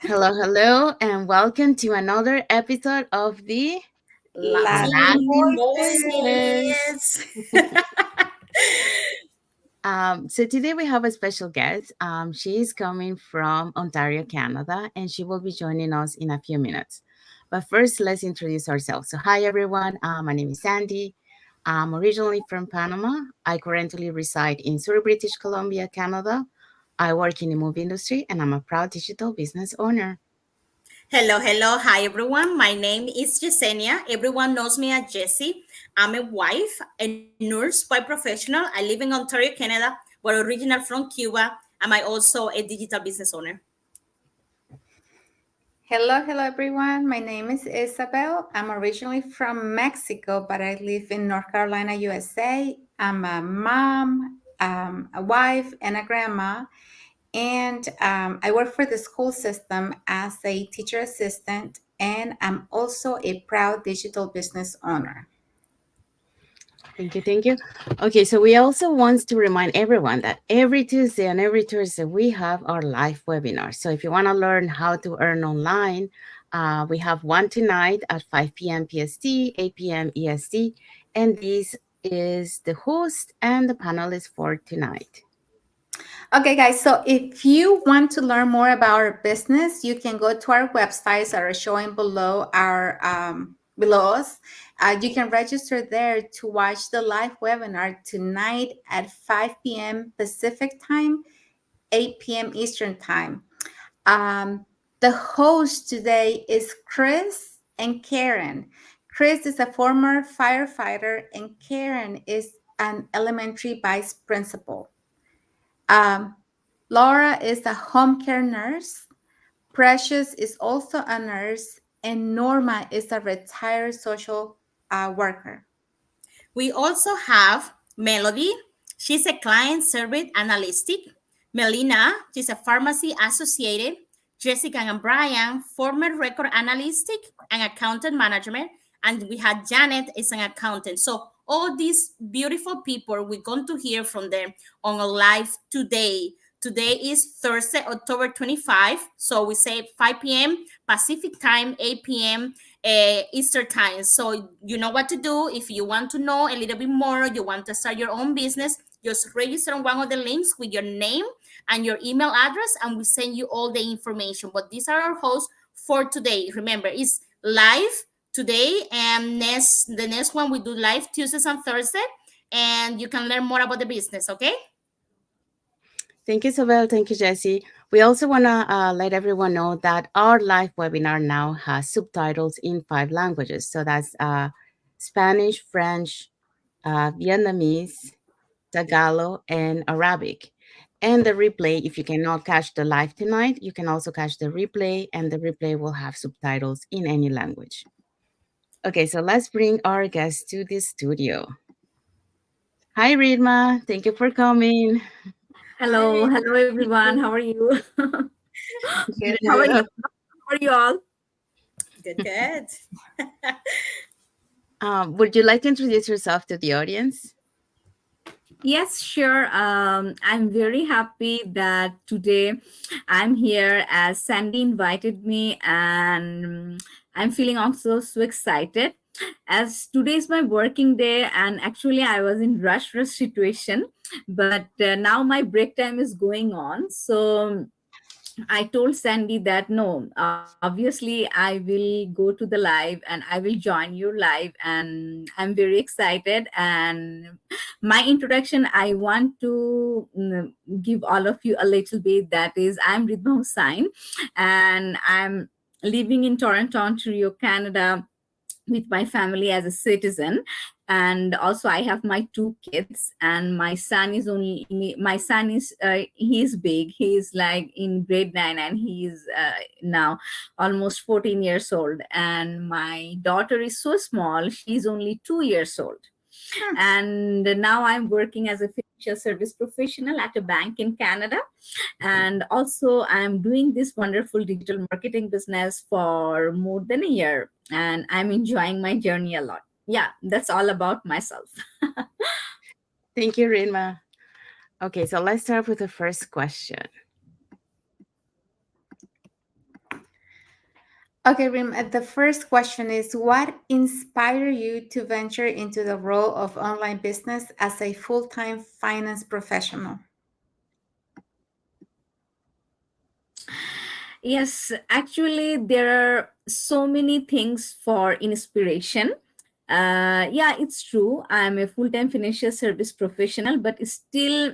Hello, and welcome to another episode of the Latin Latin Voices. voices. So today we have a special guest. She is coming from Ontario, Canada, and she will be joining us in a few minutes. But first, let's introduce ourselves. So, hi everyone. My name is Sandy. I'm originally from Panama. I currently reside in Surrey, British Columbia, Canada. I work in the movie industry, and I'm a proud digital business owner. Hello. Hi, everyone. My name is Yesenia. Everyone knows me as Jessie. I'm a wife, a nurse by professional. I live in Ontario, Canada, but original from Cuba. Am I also a digital business owner? Hello everyone. My name is Isabel. I'm originally from Mexico, but I live in North Carolina, USA. I'm a mom, a wife, and a grandma. And I work for the school system as a teacher assistant, and I'm also a proud digital business owner. Thank you. Okay, so we also want to remind everyone that every Tuesday and every Thursday we have our live webinar. So if you want to learn how to earn online, we have one tonight at 5 p.m. PST, 8 p.m. EST, and this is the host and the panelist for tonight. Okay, guys, so if you want to learn more about our business, you can go to our websites that are showing below our below us. You can register there to watch the live webinar tonight at 5 p.m. Pacific time, 8 p.m. Eastern time. The host today is Chris and Karen. Chris is a former firefighter, and Karen is an elementary vice principal. Um, Laura is a home care nurse. Precious is also a nurse, and Norma is a retired social worker. We also have Melody. She's a client service analytic. Melina, she's a pharmacy associated. Jessica and Brian, former record analytic and accountant management. And we had Janet is an accountant. So all these beautiful people, we're going to hear from them on a live today. Today is Thursday, October 25. So we say 5 p.m. Pacific time, 8 p.m. Easter time. So you know what to do. If you want to know a little bit more, you want to start your own business, just register on one of the links with your name and your email address, and we send you all the information. But these are our hosts for today. Remember, it's live today, and the next one we do live Tuesdays and Thursday, and you can learn more about the business. Okay. Thank you, Isabel. Thank you, Jesse. We also want to let everyone know that our live webinar now has subtitles in 5 languages. So that's Spanish, French, Vietnamese, Tagalog, and Arabic. And the replay, if you cannot catch the live tonight, you can also catch the replay, and the replay will have subtitles in any language. Okay, so let's bring our guest to the studio. Hi, Ridma. Thank you for coming. Hello everyone. How are you? Good. How are you? How are you all? Good. Would you like to introduce yourself to the audience? Yes, sure. I'm very happy that today I'm here as Sandy invited me, and I'm feeling also so excited as today is my working day. And actually, I was in rush situation, but now my break time is going on. So I told Sandy that no, obviously I will go to the live and I will join your live, and I'm very excited. And my introduction, I want to give all of you a little bit. That is, I'm Ridma Hussain, and I'm living in Toronto, Ontario, Canada, with my family as a citizen. And also I have my 2 kids, and my son is my son is he's big, he's like in grade 9, and he's now almost 14 years old. And my daughter is so small, she's only 2 years old. And now I'm working as a financial service professional at a bank in Canada. And also I'm doing this wonderful digital marketing business for more than a year, and I'm enjoying my journey a lot. Yeah, that's all about myself. Thank you, Ridma. Okay, so let's start with the first question. Okay, Rim, the first question is what inspired you to venture into the role of online business as a full-time finance professional? Yes, actually, there are so many things for inspiration. Yeah, it's true. I'm a full time financial service professional, but still,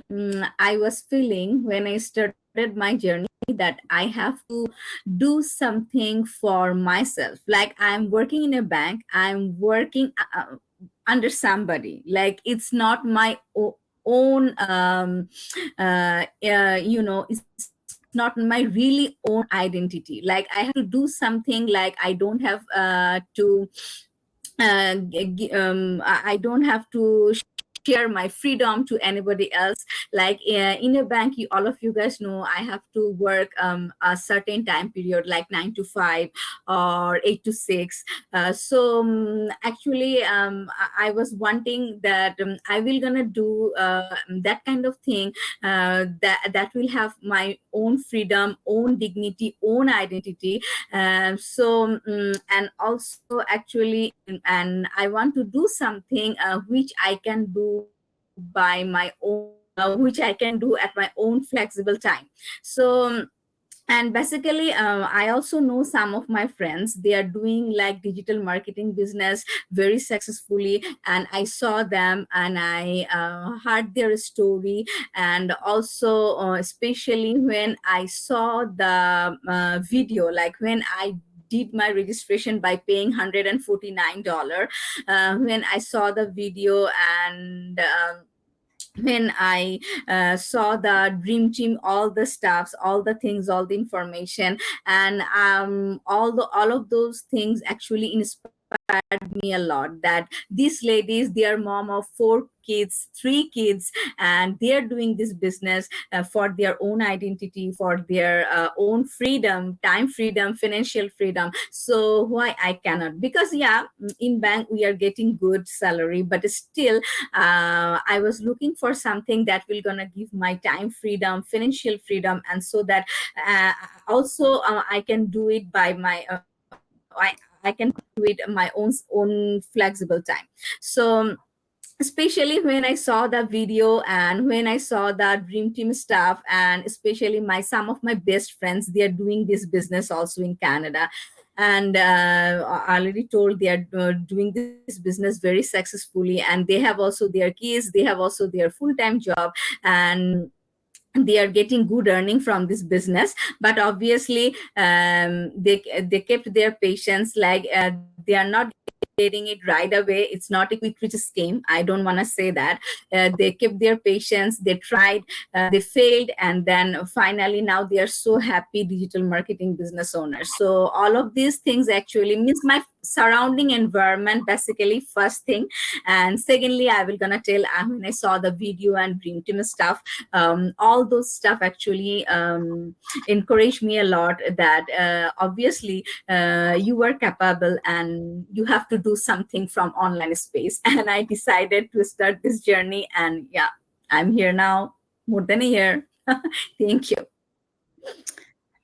I was feeling when I started my journey that I have to do something for myself. Like, I'm working in a bank, I'm working under somebody. Like, it's not my own it's not my really own identity. Like, I have to do something, like I don't have to I don't have to share my freedom to anybody else. Like, in a bank, all of you guys know I have to work a certain time period, like 9 to 5 or 8 to 6. Actually, I was wanting that I will gonna do that kind of thing, that will have my own freedom, own dignity, own identity. And also, actually, and I want to do something which I can do by my own, which I can do at my own flexible time. So, and basically, I also know some of my friends, they are doing like digital marketing business very successfully, and I saw them and I heard their story. And also, especially when I saw the video, like when I did my registration by paying $149, when I saw the video, and when I saw the dream team, all the stuffs, all the things, all the information, and all of those things actually inspired me a lot. That these ladies, they are mom of 4 kids, 3 kids, and they are doing this business for their own identity, for their own freedom, time freedom, financial freedom. So why I cannot? Because yeah, in bank we are getting good salary, but still, I was looking for something that will gonna give my time freedom, financial freedom, and so that uh, also I can do it by my I can do it my own flexible time. So especially when I saw the video and when I saw the dream team stuff, and especially my some of my best friends, they are doing this business also in Canada. And I already told, they are doing this business very successfully, and they have also their kids, they have also their full-time job, and they are getting good earning from this business. But obviously, they kept their patience. Like, they are not getting it right away. It's not a quick rich scheme, I don't want to say that. They kept their patience, they tried, they failed, and then finally now they are so happy digital marketing business owners. So all of these things actually means my surrounding environment, basically, first thing. And secondly, I will gonna tell, when I saw the video and dream team stuff, all those stuff actually encouraged me a lot, that obviously, you are capable and you have to do something from online space. And I decided to start this journey, and yeah, I'm here now, more than a year. Thank you.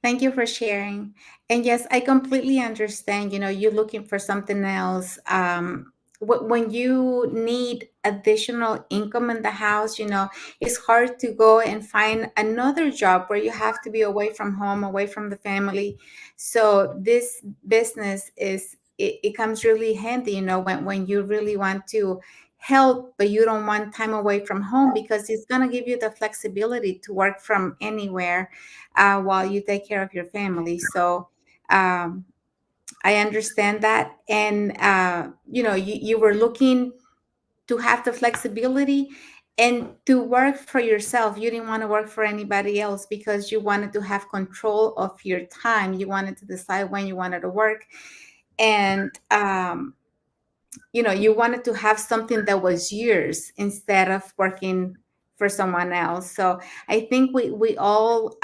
Thank you for sharing. And yes, I completely understand. You're looking for something else. When you need additional income in the house, it's hard to go and find another job where you have to be away from home, away from the family. So this business it comes really handy, when you really want to help, but you don't want time away from home, because it's going to give you the flexibility to work from anywhere while you take care of your family. So I understand that. And, you were looking to have the flexibility and to work for yourself. You didn't want to work for anybody else because you wanted to have control of your time. You wanted to decide when you wanted to work. And, you wanted to have something that was yours instead of working for someone else. So I think we all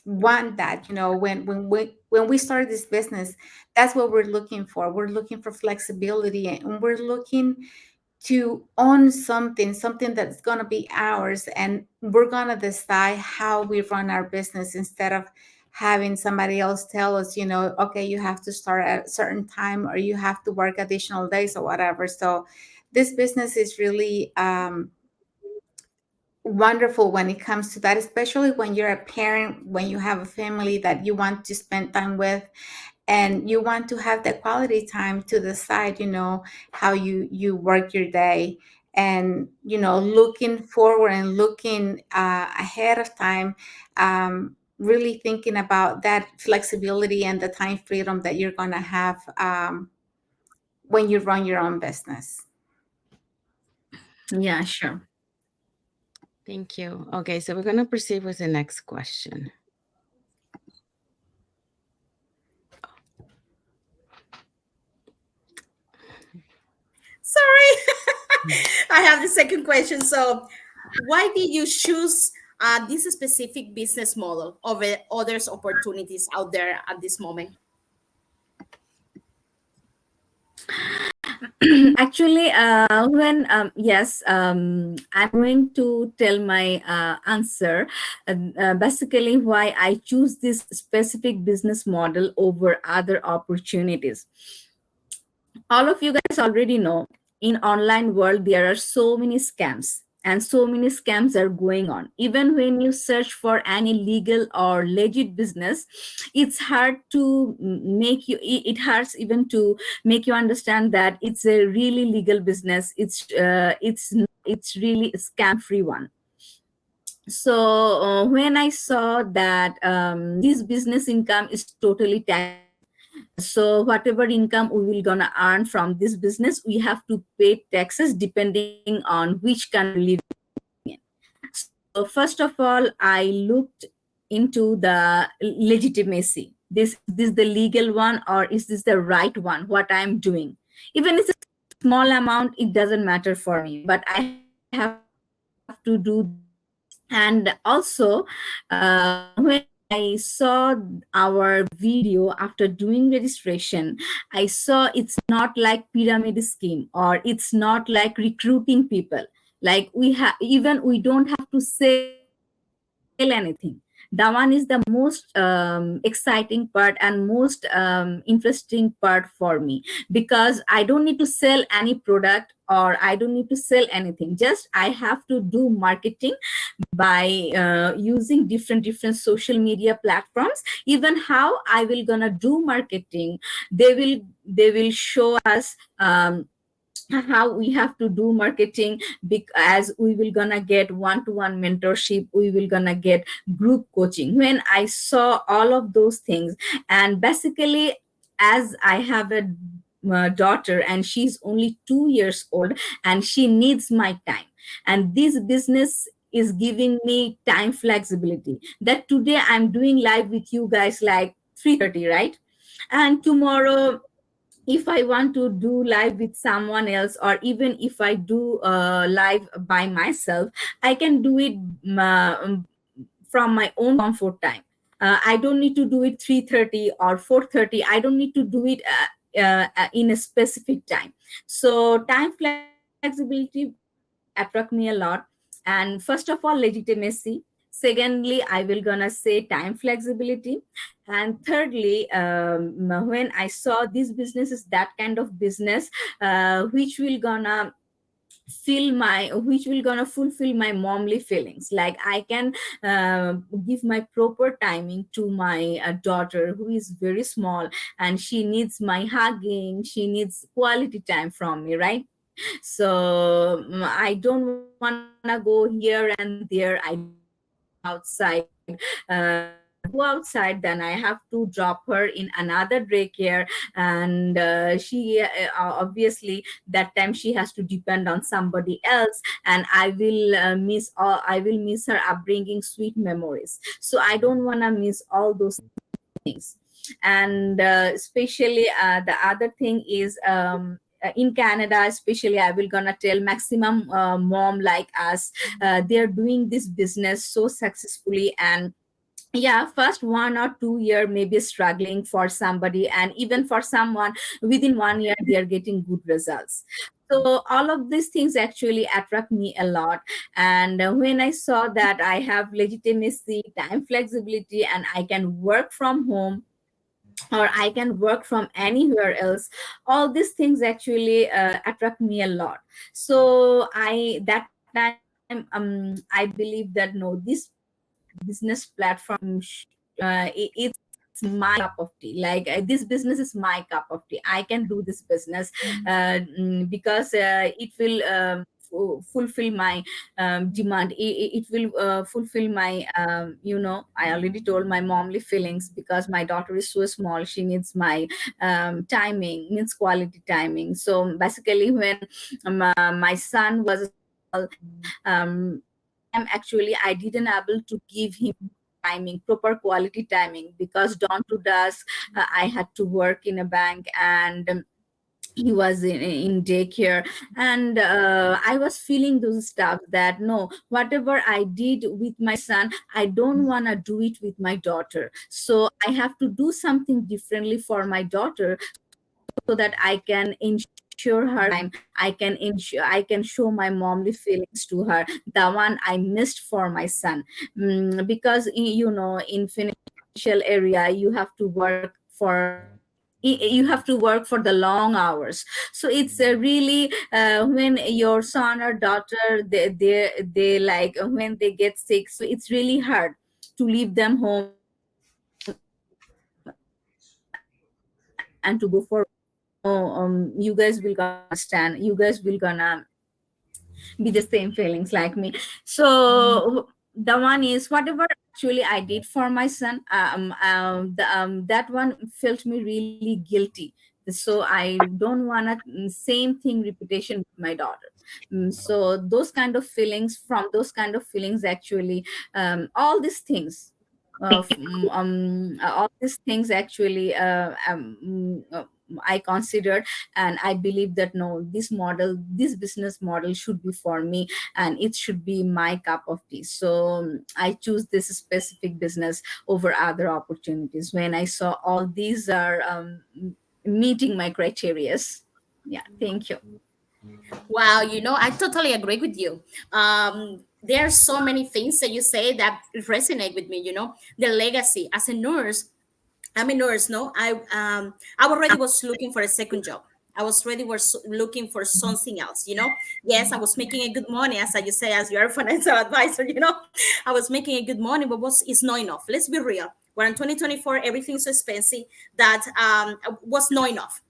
want that. When we started this business, that's what we're looking for. We're looking for flexibility, and we're looking to own something that's going to be ours, and we're going to decide how we run our business instead of having somebody else tell us, okay, you have to start at a certain time or you have to work additional days or whatever. So this business is really wonderful when it comes to that, especially when you're a parent, when you have a family that you want to spend time with, and you want to have the quality time to decide, how you work your day, and looking forward and looking ahead of time, really thinking about that flexibility and the time freedom that you're going to have when you run your own business. Yeah, sure. Thank you. Okay, so we're going to proceed with the next question. Sorry. I have the second question. So, why did you choose this specific business model over others opportunities out there at this moment? Actually, when yes, I'm going to tell my answer. Basically, why I choose this specific business model over other opportunities. All of you guys already know, in online world there are so many scams, and so many scams are going on. Even when you search for any legal or legit business, it's hard to make you, it hurts even to make you understand that it's a really legal business. It's really a scam free one. So when I saw that this business income is totally tax, so whatever income we will gonna earn from this business, we have to pay taxes depending on which country we live in. So first of all, I looked into the legitimacy. This is this the legal one, or is this the right one? What I'm doing, even if it's a small amount, it doesn't matter for me. But I have to do this, and also when I saw our video after doing registration, I saw it's not like pyramid scheme, or it's not like recruiting people. Like even we don't have to sell anything. That one is the most exciting part and most interesting part for me, because I don't need to sell any product, or I don't need to sell anything. Just I have to do marketing by using different social media platforms. Even how I will gonna do marketing, they will show us how we have to do marketing, because we will gonna get one-to-one mentorship, we will gonna get group coaching. When I saw all of those things, and basically, as I have a daughter and she's only 2 years old and she needs my time, and this business is giving me time flexibility, that today I'm doing live with you guys like 3:30, right? And tomorrow, if I want to do live with someone else, or even if I do live by myself, I can do it from my own comfort time. I don't need to do it 3:30 or 4:30. I don't need to do it in a specific time. So time flexibility attract me a lot. And first of all, legitimacy. Secondly, I will gonna say time flexibility. And thirdly, when I saw this business is that kind of business which will gonna fulfill my momly feelings. Like I can uh, give my proper timing to my daughter, who is very small, and she needs my hugging, she needs quality time from me, right? So I don't want to go here and there, I don't want to go outside. If I want to go outside, then I have to drop her in another daycare, and she obviously that time she has to depend on somebody else, and I will miss her upbringing, sweet memories. So I don't want to miss all those things. And especially the other thing is, in Canada especially, I will gonna tell maximum mom like us, they're doing this business so successfully, and yeah, first 1 or 2 year maybe struggling for somebody, and even for someone within 1 year they are getting good results. So all of these things actually attract me a lot. And when I saw that I have legitimacy, time flexibility, and I can work from home or I can work from anywhere else, all these things actually attract me a lot. So I that time I believe that no, this business platform it's my cup of tea. Like this business is my cup of tea. I can do this business because it will fulfill my demand. It will fulfill my I already told my momly feelings, because my daughter is so small, she needs my timing, needs quality timing. So basically when my son was small, that time actually I didn't able to give him timing, proper quality timing, because dawn to dusk I had to work in a bank, and he was in daycare. And I was feeling those stuff that no, whatever I did with my son, I don't want to do it with my daughter. So I have to do something differently for my daughter, so that I can ensure her I can show my momly feelings to her, the one I missed for my son. Because in financial area you have to work for you have to work for the long hours. So it's really when your son or daughter, they like when they get sick, so it's really hard to leave them home and to go for work. You guys will gonna understand, you guys will gonna be the same feelings like me. So the one is whatever actually I did for my son, that one felt me really guilty. So I don't want to same thing repetition with my daughter. So those kind of feelings, from those kind of feelings actually, all these things all these things actually I considered, and I believe that no, this business model should be for me, and it should be my cup of tea. So I choose this specific business over other opportunities when I saw all these are meeting my criterias. Yeah, thank you. Wow, I totally agree with you. There are so many things that you say that resonate with me. The legacy as a nurse. I'm a nurse, no? I already was looking for a second job. I was already was looking for something else. Yes, I was making a good money, as I just say, as your financial advisor. I was making a good money, but it's not enough. Let's be real. We're in 2024, everything's so expensive that was not enough.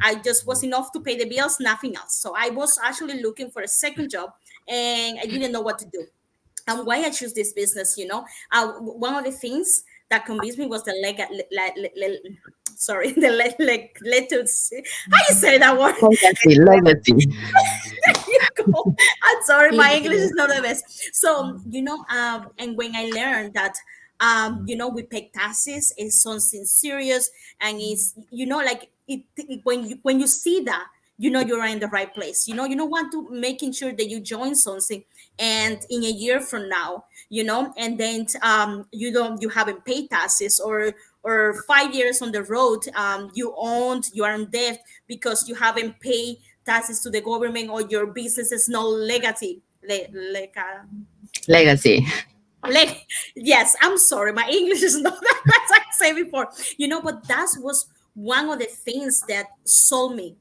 I just was enough to pay the bills, nothing else. So I was actually looking for a second job, and I didn't know what to do and why I choose this business. One of the things that convinced me was the sorry, the lettuce. How you say that word? Legacy, legacy. There you go. I'm sorry, my English is Legacy. not the best. So, and when I learned that, we pay taxes, it's something serious, and it's, like when you see that, you're in the right place. You don't want to making sure that you join something, and in a year from now, and then you haven't paid taxes, or 5 years on the road, you are in debt because you haven't paid taxes to the government, or your business is no legacy. Legacy. Like, yes, I'm sorry, my English is not that as I said before. But that was one of the things that sold me.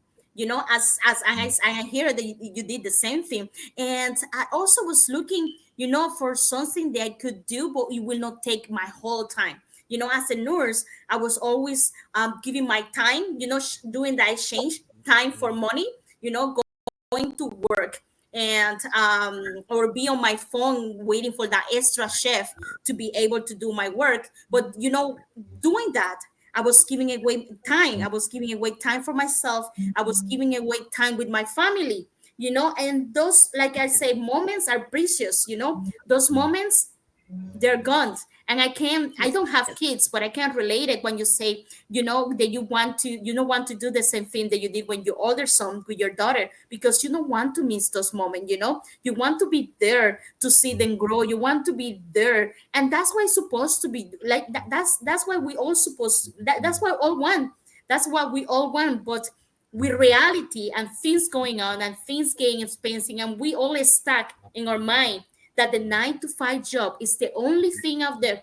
As I hear that you did the same thing, and I also was looking, for something that I could do, but it will not take my whole time. As a nurse, I was always giving my time, doing the exchange time for money. Going to work, and or be on my phone waiting for that extra chef to be able to do my work. But doing that, I was giving away time. I was giving away time for myself. I was giving away time with my family. And those, like I say, moments are precious. Those moments, they're gone, And I don't have kids, but I can relate it when you say, that you don't want to do the same thing that you did when your older son with your daughter, because you don't want to miss those moments. You want to be there to see them grow. You want to be there, and that's why it's supposed to be like that. That's why we all supposed that's why all want. That's what we all want. But with reality and things going on and things getting expensive, and we all stuck in our mind that the 9 to 5 job is the only thing out there.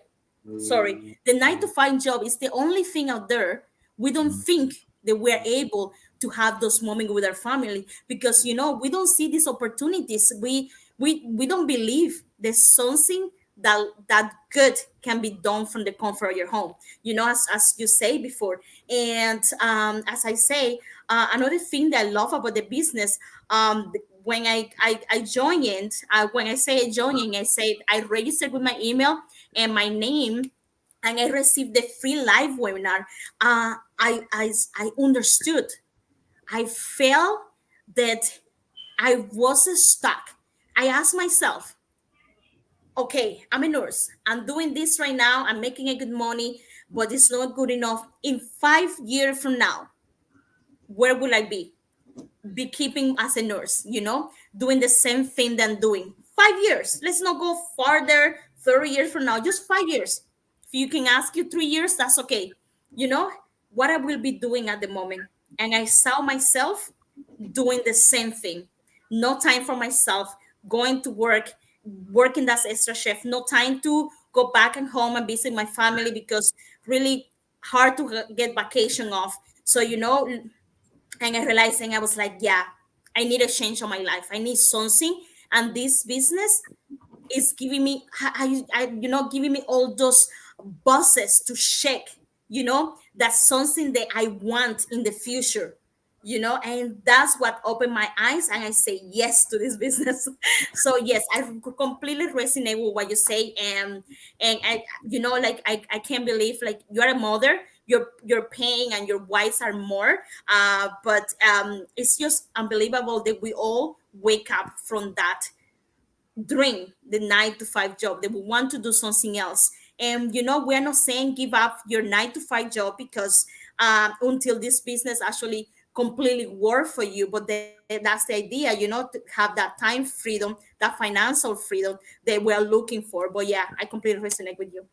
Sorry, the 9 to 5 job is the only thing out there. We don't think that we're able to have those moments with our family, because we don't see these opportunities. We don't believe there's something that good can be done from the comfort of your home, as you say before. And as I say, another thing that I love about the business, when I joined, when I say joining, I say I registered with my email and my name, and I received the free live webinar. I understood. I felt that I wasn't stuck. I asked myself, okay, I'm a nurse. I'm doing this right now. I'm making a good money, but it's not good enough. In 5 years from now, where will I be keeping as a nurse, doing the same thing that I'm doing? 5 years. Let's not go farther, 30 years from now, just 5 years. If you can ask you 3 years, that's okay. You know what I will be doing at the moment. And I saw myself doing the same thing. No time for myself, going to work, working as extra chef, no time to go back and home and visit my family, because really hard to get vacation off. So, and I realized, and I was like, yeah, I need a change on my life. I need something. And this business is giving me, giving me all those buses to shake, that's something that I want in the future, and that's what opened my eyes, and I say yes to this business. So yes, I completely resonate with what you say. And I, like I can't believe, like, you're a mother, your pain and your wives are more, but it's just unbelievable that we all wake up from that dream, the 9 to 5 job, that we want to do something else. And we're not saying give up your 9 to 5 job, because until this business actually completely work for you. But that's the idea, to have that time freedom, that financial freedom that we're looking for. But yeah, I completely resonate with you.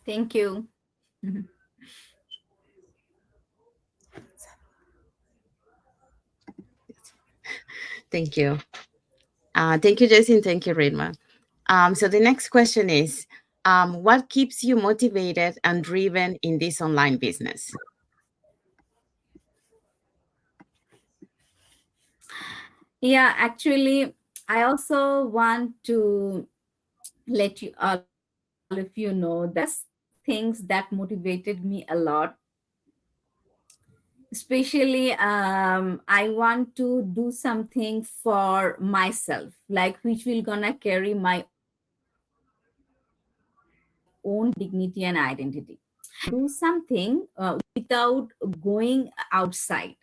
Thank you. Thank you. Thank you, Jessie, and thank you, Ridma. So the next question is, what keeps you motivated and driven in this online business? Yeah, actually, I also want to let you all of you know that things that motivated me a lot. Especially, I want to do something for myself, like which will gonna carry my own dignity and identity. I want to do something without going outside.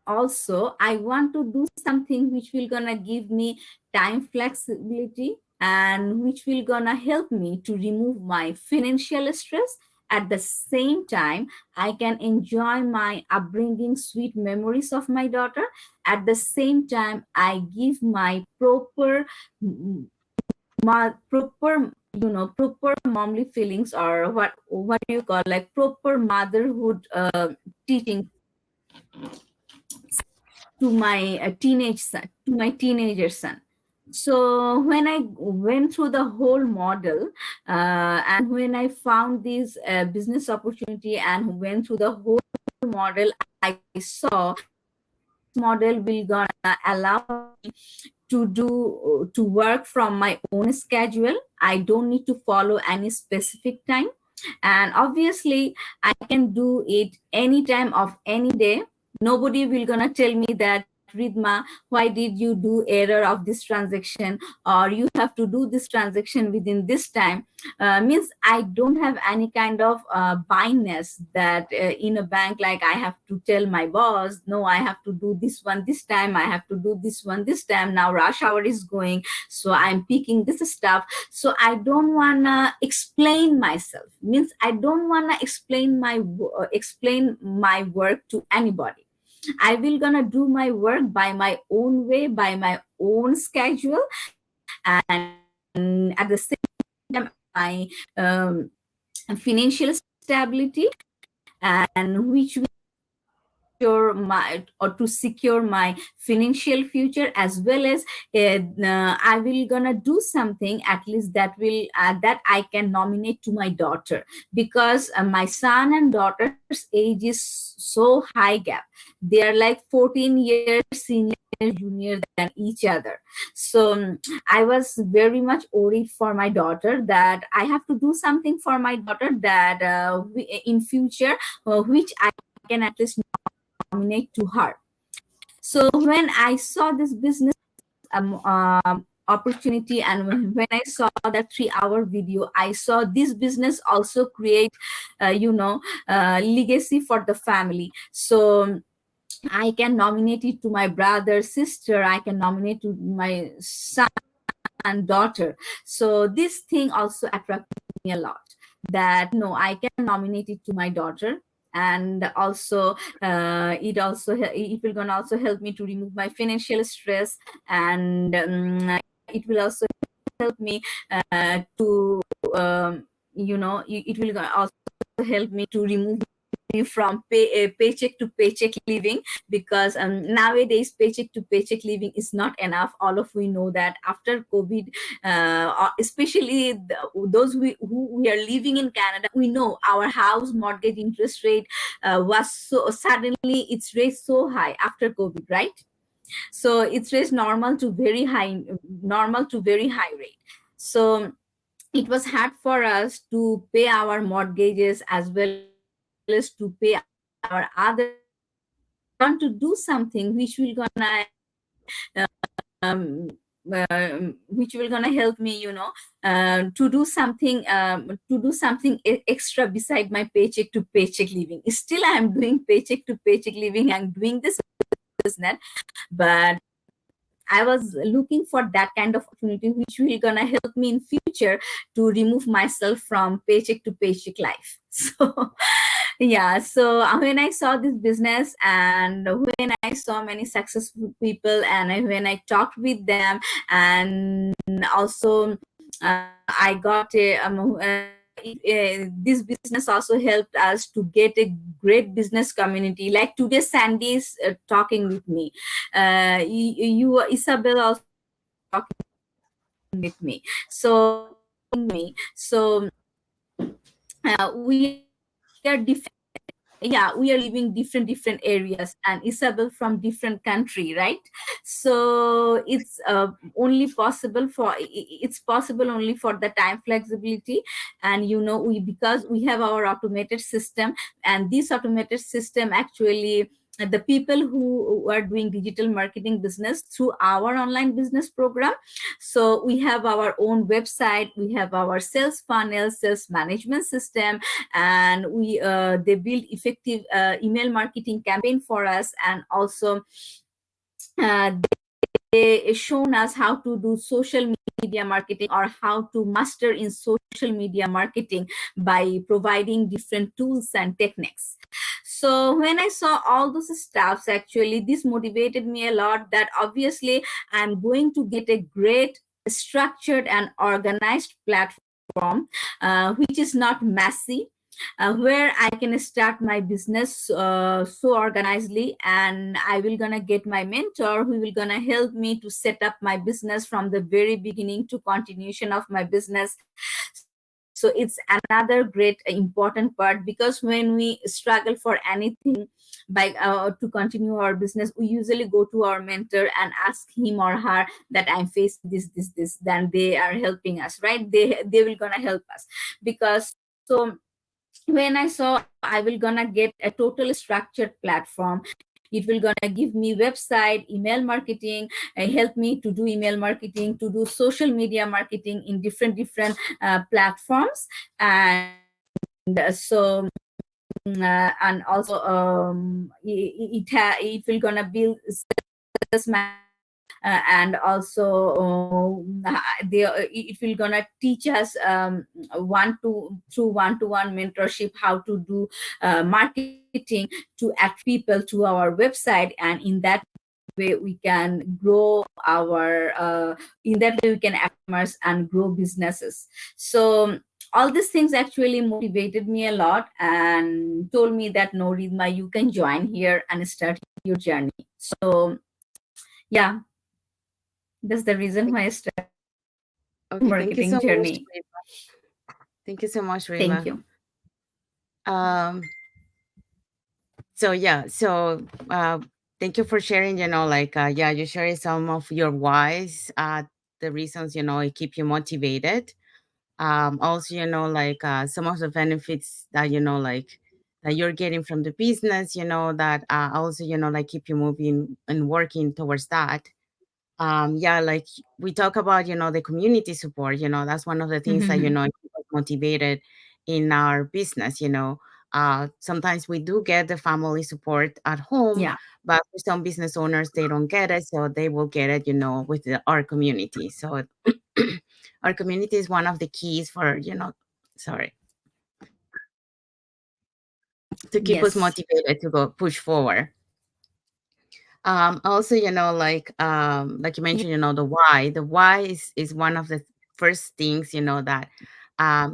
Also, I want to do something which will gonna give me time flexibility, and which will gonna help me to remove my financial stress. At the same time, I can enjoy my upbringing, sweet memories of my daughter. At the same time, I give my proper, proper momly feelings, or what do you call, like proper motherhood teaching to my teenager son. So when I went through the whole model, and when I found this business opportunity and went through the whole model, I saw this model will gonna allow me to work from my own schedule. I don't need to follow any specific time, and obviously I can do it anytime of any day. Nobody will gonna tell me that Ridma, why did you do error of this transaction, or you have to do this transaction within this time. Means I don't have any kind of bindness that in a bank, like I have to tell my boss, no, I have to do this one this time, I have to do this one this time. Now rush hour is going, so I'm picking this stuff. So I don't wanna explain myself. Means I don't wanna explain my work to anybody. I will gonna do my work by my own way, by my own schedule, and at the same time my financial stability, and which will secure my, or to secure my financial future, as well as I will gonna do something at least that will that I can nominate to my daughter, because my son and daughter's age is so high gap. They are like 14 years senior, junior than each other. So I was very much worried for my daughter, that I have to do something for my daughter, that in future which I can at least nominate to her. So when I saw this business opportunity, and when I saw that 3-hour video, I saw this business also create legacy for the family. So I can nominate it to my brother, sister, I can nominate to my son and daughter. So this thing also attracted me a lot, that no, I can nominate it to my daughter. And also it will gonna also help me to remove my financial stress, and it will also help me to it will also help me to remove me from paycheck to paycheck living, because nowadays paycheck to paycheck living is not enough. All of we know that after COVID, especially those who we are living in Canada, we know our house mortgage interest rate was so suddenly it's raised so high after COVID, right? So it's raised normal to very high rate. So it was hard for us to pay our mortgages as well as to pay our other expenses. So we want to do something which will gonna help me, to do something extra beside my paycheck to paycheck living. Still I am doing paycheck to paycheck living, I'm doing this business, but I was looking for that kind of opportunity which will gonna help me in future to remove myself from paycheck to paycheck life. So yeah, so when I saw this business, and when I saw many successful people, and when I talked with them, and also I got this business also helped us to get a great business community. Like today Sandy is talking with me, Isabel also talking with me. So we are different. Yeah, we are living different areas, and Isabel from different country, right? So it's only possible for it's possible only for the time flexibility. And we, because we have our automated system, and this automated system actually, the people who are doing digital marketing business through our online business program, so we have our own website, we have our sales funnel, sales management system, and we they build effective email marketing campaign for us. And also uh, they shown us how to do social media marketing, or how to master in social media marketing by providing different tools and techniques. So when I saw all those stuffs, actually this motivated me a lot, that obviously I'm going to get a great structured and organized platform, which is not messy, where I can start my business so organizedly, and I will gonna get my mentor who will gonna help me to set up my business from the very beginning to continuation of my business. So it's another great important part, because when we struggle for anything by to continue our business, we usually go to our mentor and ask him or her that I'm facing this. Then they are helping us, right? They will gonna help us, because so when I saw I will gonna get a total structured platform, It will gonna give me website, email marketing, help me to do email marketing, to do social media marketing in different platforms. And so and also it will gonna build sales and also it will gonna teach us one-to-one mentorship how to do marketing to attract people to our website, and in that way we can grow our in that way we can customers and grow businesses. So all these things actually motivated me a lot and told me that no, Ridma, you can join here and start your journey. So yeah, that's the reason why I started Okay, thank you so marketing much, journey. Rima. Thank you so much, Thank Rima. you. Um, so yeah, so thank you for sharing, like yeah, you sharing some of your whys, the reasons, it keep you motivated. Also, like some of the benefits that, like that you're getting from the business, that also, like keep you moving and working towards that. Yeah, like we talk about, the community support, that's one of the things that, Mm-hmm. keep us motivated in our business. Sometimes we do get the family support at home, Yeah. but for some business owners they don't get it, so they will get it, with our community. So our community is one of the keys for, sorry, to keep us Yes. motivated to go push forward. Also, like you mentioned, the why is one of the first things, that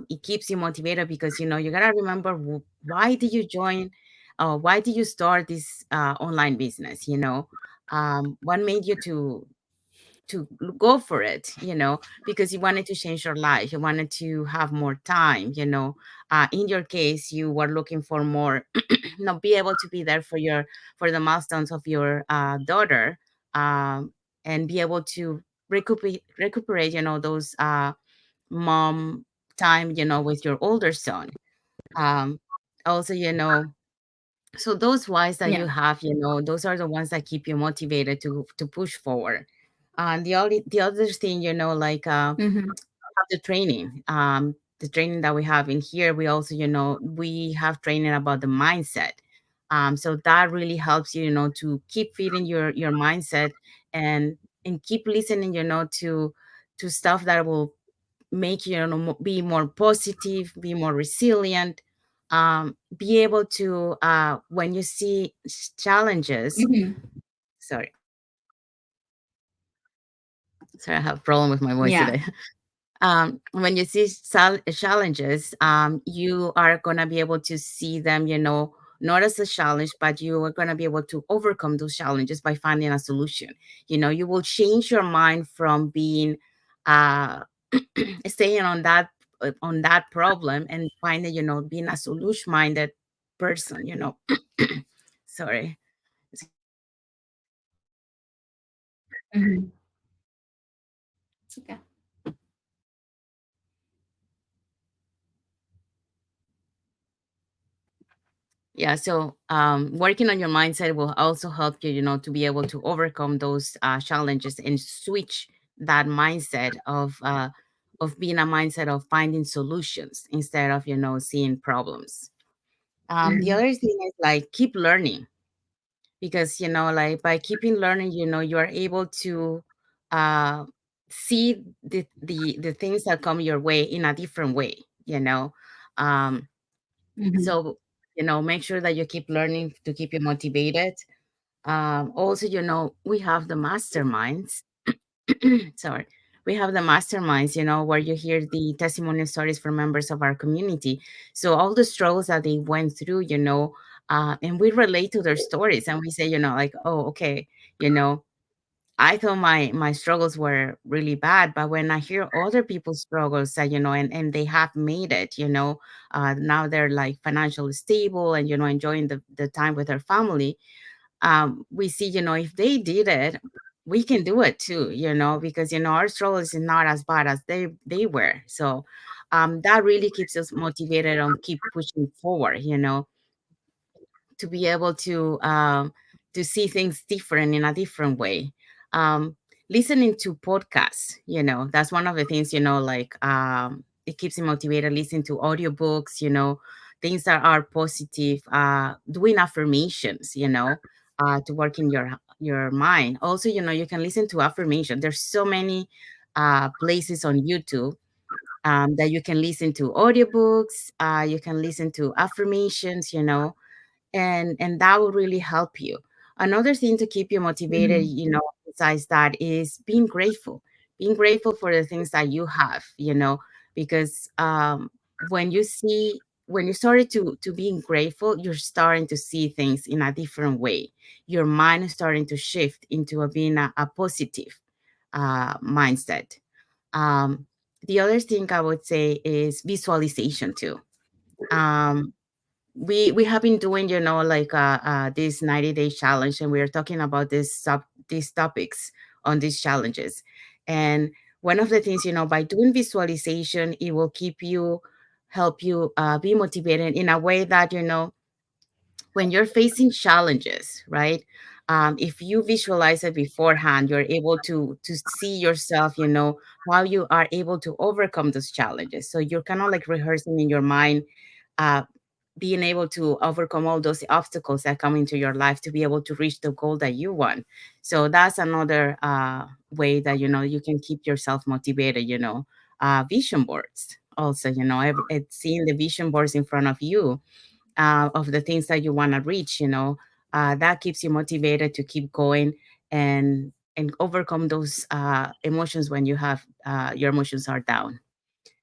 it keeps you motivated, because you gotta remember, why did you join, why did you start this online business, what made you to go for it, because you wanted to change your life, you wanted to have more time, in your case you were looking for more, be able to be there for the milestones of your daughter, um, and be able to recuperate, those mom time, with your older son. um, Also, so those whys that Yeah. you have, those are the ones that keep you motivated to push forward. And the other thing, like Mm-hmm. have the training that we have in here. We also, we have training about the mindset. So that really helps you, to keep feeding your mindset, and keep listening, to stuff that will make you, be more positive, be more resilient, be able to, when you see challenges. Mm-hmm. Sorry, sorry, I have a problem with my voice Yeah. today. When you see challenges, you are going to be able to see them, not as a challenge, but you are going to be able to overcome those challenges by finding a solution. You will change your mind from being, uh, staying on that problem, and finding, being a solution minded person. Sorry. Mm-hmm. It's okay. Yeah, so working on your mindset will also help you, to be able to overcome those challenges, and switch that mindset of being a mindset of finding solutions instead of, seeing problems. The Mm-hmm. other thing is, like, keep learning, because, like, by keeping learning, you are able to uh, see the things that come your way in a different way. you know um, Mm-hmm. so, make sure that you keep learning to keep you motivated. Also, we have the masterminds. Sorry. We have the masterminds, where you hear the testimonial stories from members of our community. So all the struggles that they went through, and we relate to their stories, and we say, like, oh, okay, you know, I thought my struggles were really bad, but when I hear other people's struggles, that, and they have made it, now they're like financially stable, and, enjoying the time with their family. We see, if they did it, we can do it too, because, our struggles is not as bad as they were. So that really keeps us motivated and keep pushing forward, to be able see things different in a different way. um, Listening to podcasts, that's one of the things, like, it keeps me motivated. Listening to audiobooks, things that are positive, doing affirmations, to work in your mind. Also, you can listen to affirmation. There's so many places on YouTube, that you can listen to audiobooks, you can listen to affirmations, and that will really help you. Another thing to keep you motivated, besides that, is being grateful for the things that you have, because when you see when you started to being grateful, you're starting to see things in a different way. Your mind is starting to shift into being a positive mindset. um, the other thing I would say is visualization too. um, we have been doing, like, this 90-day challenge, and we are talking about these topics on these challenges. And one of the things, by doing visualization, it will help you be motivated in a way that, when you're facing challenges, right? If you visualize it beforehand, you're able to see yourself, how you are able to overcome those challenges. So you're kind of like rehearsing in your mind, uh, being able to overcome all those obstacles that come into your life to be able to reach the goal that you want. So that's another way that, you can keep yourself motivated. Vision boards also, it's seeing the vision boards in front of you, of the things that you want to reach, that keeps you motivated to keep going and overcome those emotions when your emotions are down.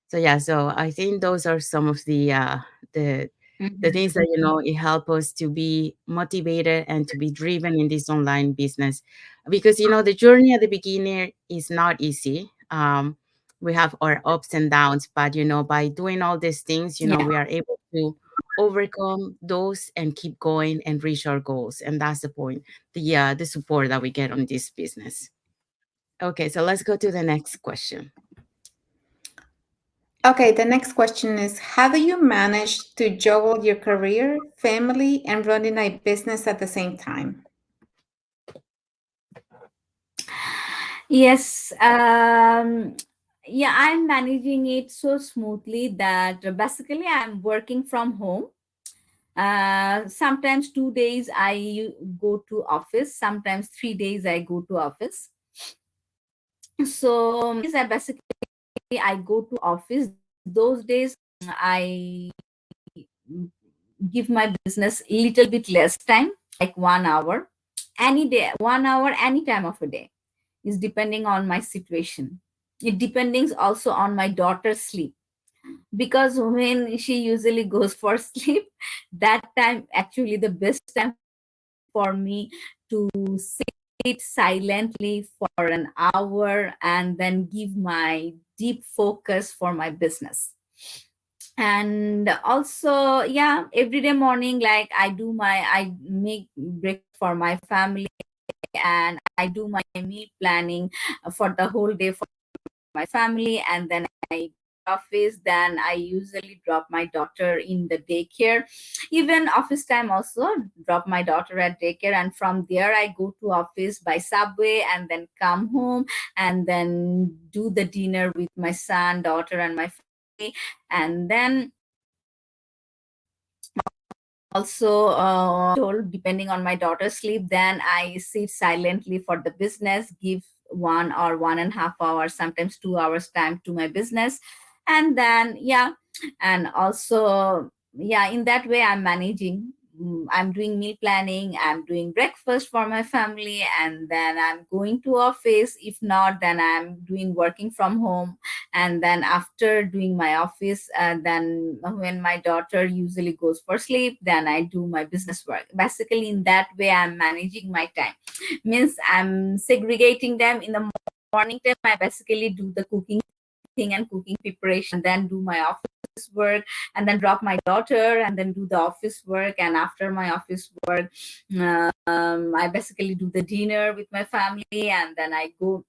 So yeah, so I think those are some of the the Mhm. things that, it help us to be motivated and to be driven in this online business, because, the journey at the beginning is not easy. We have our ups and downs, but, by doing all these things, Yeah. we are able to overcome those and keep going and reach our goals. And that's the point, the support that we get on this business. Okay, so let's go to the next question. Okay, the next question is, how do you manage to juggle your career, family, and running a business at the same time? Yes. Yeah, I'm managing it so smoothly that basically I'm working from home. Sometimes 2 days I go to office. Sometimes 3 days I go to office. So I basically I go to office. Those days I give my business a little bit less time, like 1 hour, any day, 1 hour, any time of a day, is depending on my situation. It depends also on my daughter's sleep, because when she usually goes for sleep, that time actually the best time for me to sit silently for an hour and then give my deep focus for my business. And also, yeah, every day morning, like I make breakfast for my family, and I do my meal planning for the whole day for my family, and then I go to office. Then I usually drop my daughter in the daycare, even office time also, drop my daughter at daycare, and from there I go to office by subway and then come home and then do the dinner with my son, daughter, and my family. And then also told, depending on my daughter's sleep, then I sit silently for the business, give 1 or 1.5 hours, sometimes 2 hours time to my business. And then, yeah, and also, yeah, in that way I'm managing. I'm doing meal planning, I'm doing breakfast for my family, and then I'm going to office. If not, then I'm doing working from home. And then after doing my office, then when my daughter usually goes for sleep, then I do my business work. Basically, in that way I'm managing my time. Means I'm segregating them. In the morning time I basically do the cooking thing and cooking preparation, then do my office work, and then drop my daughter and then do the office work. And after my office work, I basically do the dinner with my family, and then I go.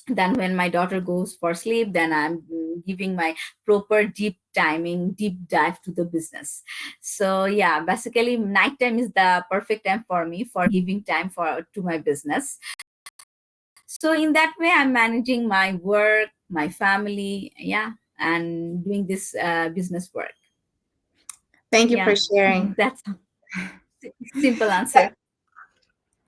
Then when my daughter goes for sleep, then I'm giving my proper deep dive to the business. So yeah, basically nighttime is the perfect time for me for giving time for to my business. So in that way I'm managing my work, my family, yeah, and doing this business work. Thank you Yeah. for sharing. That's simple answer.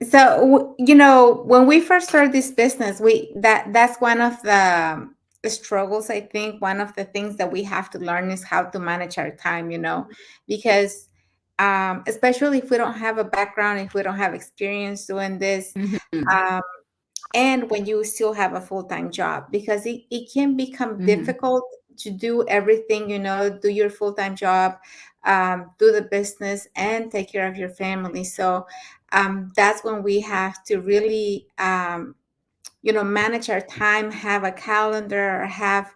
So, you know, when we first started this business, that's one of the struggles. I think one of the things that we have to learn is how to manage our time, you know, because especially if we don't have a background, if we don't have experience doing this, Mhm. um, and when you still have a full-time job, because it can become Mhm. difficult to do everything, you know, do your full-time job, do the business and take care of your family. So that's when we have to really you know, manage our time, have a calendar, or have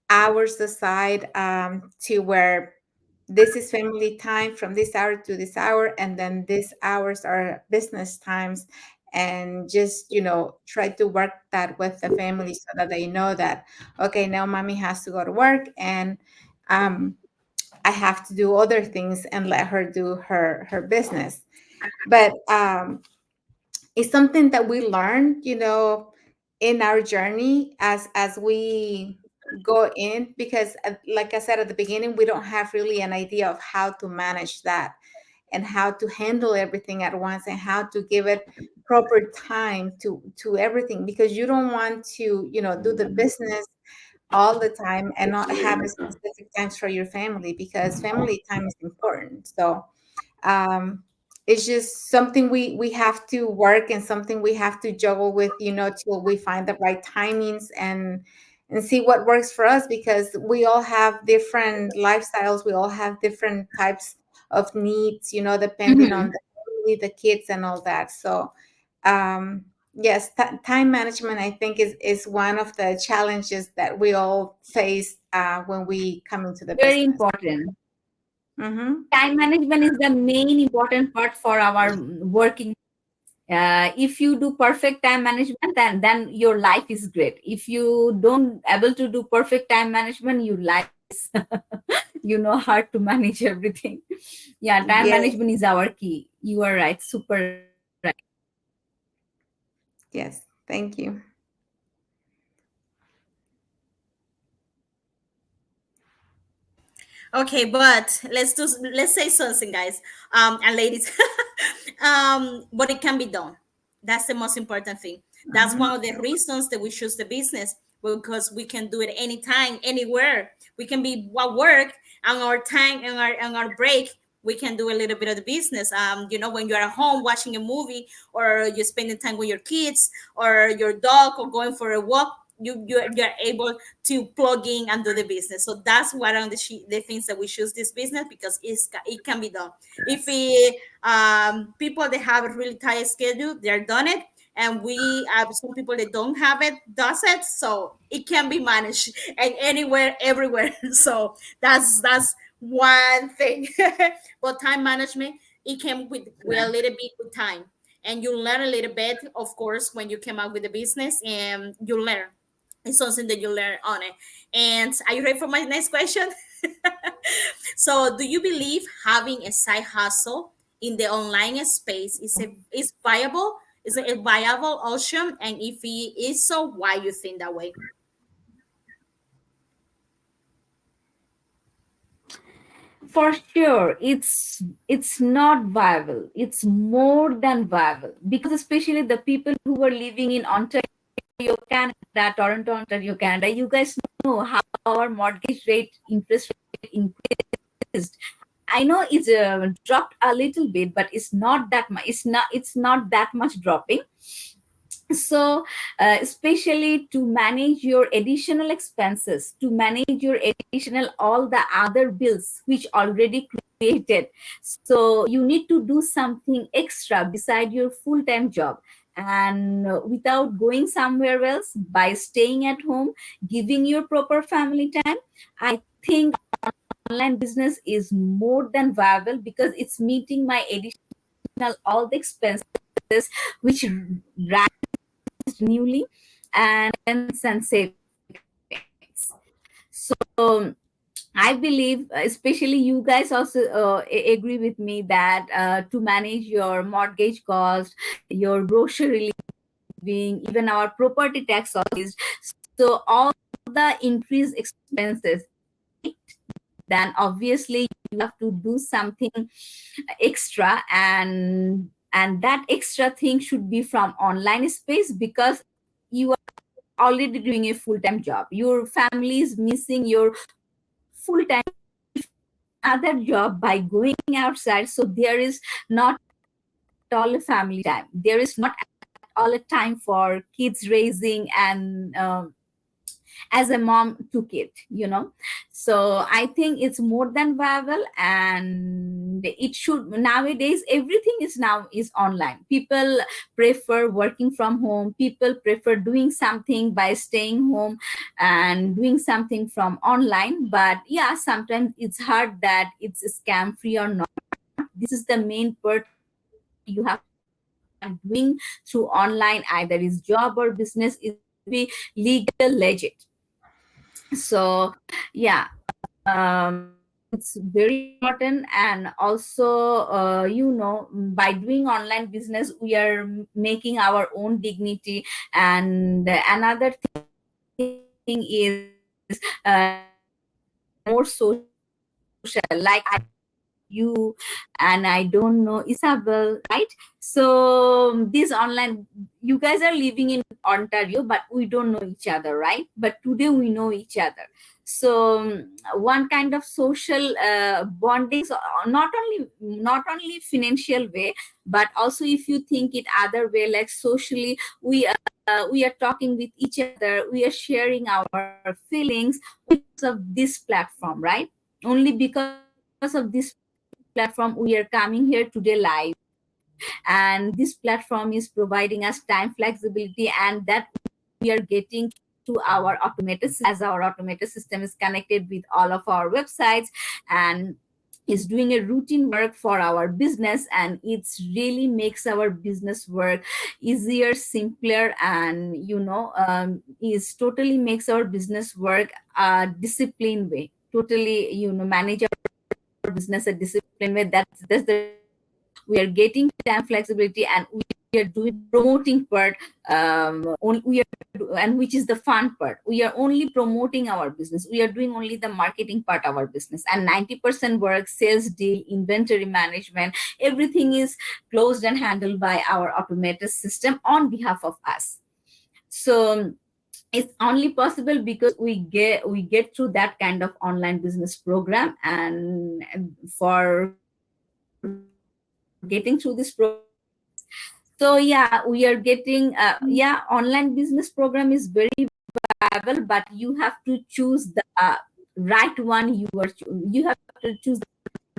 hours aside, to where this is family time from this hour to this hour, and then these hours are business times. And just, you know, try to work that with the family so that they know that, okay, now mommy has to go to work, and um, I have to do other things and let her do her business. But it's something that we learn, you know, in our journey as we go in, because like I said at the beginning, we don't have really an idea of how to manage that and how to handle everything at once and how to give it proper time to everything, because you don't want to, you know, do the business all the time and not have a specific times for your family, because family time is important. So um, it's just something we have to work, and something we have to juggle with, you know, till we find the right timings and see what works for us, because we all have different lifestyles, we all have different types of needs, you know, depending on Mhm. the family, the kids and all that. So yes, time management, I think, is one of the challenges that we all face when we come into the Very business. important. Mm-hmm. Time management is the main important part for our working. If you do perfect time management, then your life is great. If you don't able to do perfect time management, your life is you know hard to manage everything. Yeah, time Yes, management is our key. You are right, super right. yes, thank you. Okay, but let's say something, guys, and ladies. But it can be done. That's the most important thing. That's Mhm. one of the reasons that we choose the business, because we can do it anytime, anywhere. We can be at work on our time and our break. We can do a little bit of the business. When you're at home watching a movie, or you're spending time with your kids or your dog, or going for a walk, you're able to plug in and do the business. So that's one of the things that we choose this business, because it can be done. If people that have a really tight schedule, they're done it, and we have some people that don't have it does it, so it can be managed and anywhere, everywhere. So that's one thing. But time management, it came with a little bit with time, and you learn a little bit, of course, when you came out with the business, and you learn. It's something that you learn on it. And are you ready for my next question? So, do you believe having a side hustle in the online space is viable? Is it a viable option? And if it is so, why you think that way? For sure, it's not viable. It's more than viable, because especially the people who are living in Ontario, Canada, Toronto, Ontario, Canada, you guys know how our mortgage rate, interest rate increased. I know it's dropped a little bit, but it's not that much. It's not that much dropping. So especially to manage your additional expenses, to manage your additional all the other bills which already created, so you need to do something extra beside your full-time job, and without going somewhere else, by staying at home, giving your proper family time. I think online business is more than viable, because it's meeting my additional all the expenses which rise newly. and savings. So I believe, especially you guys also agree with me that to manage your mortgage cost, your grocery living, even our property tax is, so all the increased expenses, right? Then obviously you have to do something extra, and that extra thing should be from online space, because you are already doing a full-time job. Your family is missing your full-time other job by going outside. So there is not at all a family time. There is not at all a time for kids raising, and as a mom took it. So I think it's more than viable, and it should. Nowadays everything is online. People prefer working from home, people prefer doing something by staying home and doing something from online. But yeah, sometimes it's hard that it's scam free or not. This is the main part you have to understand. Whatever you are doing through online, either is job or business, it should be legal, legit. So yeah, it's very important. And also, by doing online business, we are making our own dignity. And another thing is, we are more social. Like, I don't know you, and I don't know Isabel, right? So this online, you guys are living in Ontario, but we don't know each other, right? But today we know each other. So one kind of social bondings, not only financial way, but also if you think it other way, like socially, we are talking with each other, we are sharing our feelings because of this platform, right? Only because of this platform we are coming here today live, and this platform is providing us time flexibility, and that we are getting through our automated system. As our automated system is connected with all of our websites, and is doing a routine work for our business, and it's really makes our business work easier, simpler, and is totally makes our business work a disciplined way, totally manage our business a disciplined way. That's the reason we are getting time flexibility, and we are doing the promoting part. And which is the fun part, we are only promoting our business, we are doing only the marketing part of our business, and 90% work, sales, deal, inventory management, everything is closed and handled by our automated system on behalf of us. So it's only possible because we get through that kind of online business program. And for getting through this program, we have to do this. So yeah, we are getting online business program is very viable, but you have to choose the right one. You have to choose the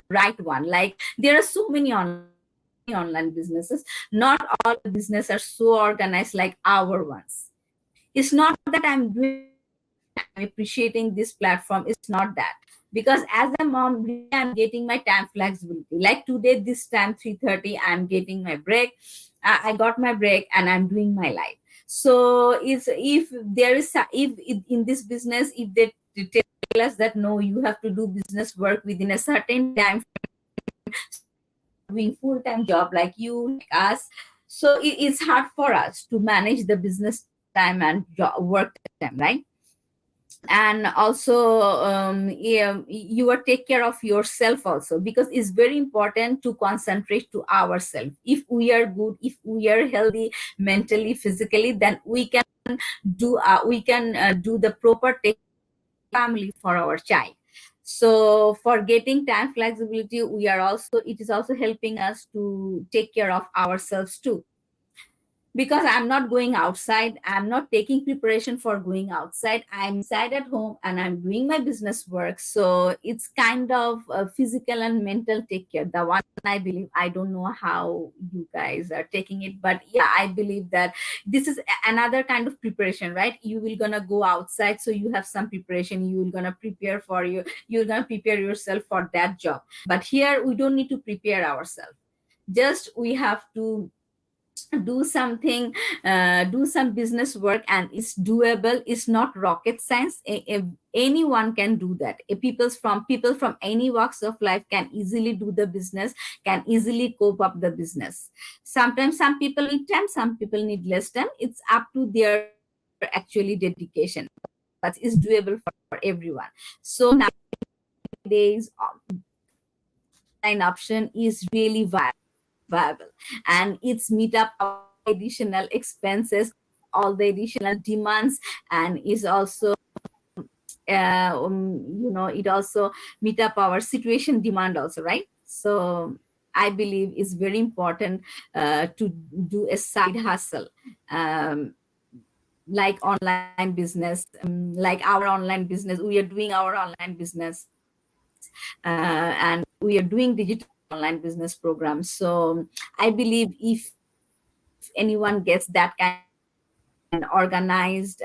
right one. Like, there are so many online businesses. Not all business are so organized like our ones. It's not that I'm doing bad and I'm appreciating this platform. It's not that. Because as a mom, really I'm getting my time flexibility. Like today, this time 3:30, I'm getting my break. I got my break and I'm doing my life. So if there is if in this business, if they tell us that no, you have to do business work within a certain time frame, so we are doing full-time job like you, like us. So it's hard for us to manage the business time and work time, right? And also, you are take care of yourself also, because it's very important to concentrate to ourselves. If we are good, if we are healthy mentally, physically, then we can do the proper take care for our family, for our child. So for getting time flexibility, it is also helping us to take care of ourselves too. Because I'm not going outside, I'm not taking preparation for going outside, I'm inside at home and I'm doing my business work. So it's kind of physical and mental take care, the one I believe. I don't know how you guys are taking it, but yeah, I believe that this is another kind of preparation, right? You will gonna go outside, so you have some preparation, you will gonna prepare for you're gonna prepare yourself for that job. But here we don't need to prepare ourselves, just we have to do something, do some business work, and it's doable. It's not rocket science. Anyone can do that. People from any walks of life can easily do the business, can easily cope up the business. Sometimes some people need time, some people need less time. It's up to their actually dedication, but it's doable for everyone. So nowadays, online option is really viable, and it's meet up our additional expenses, all the additional demands, and is also it also meet up our situation demand also, right? So I believe it's very important to do a side hustle, um, like online business, like our online business. We are doing our online business, and we are doing digital online business programs. So I believe if anyone gets that kind of organized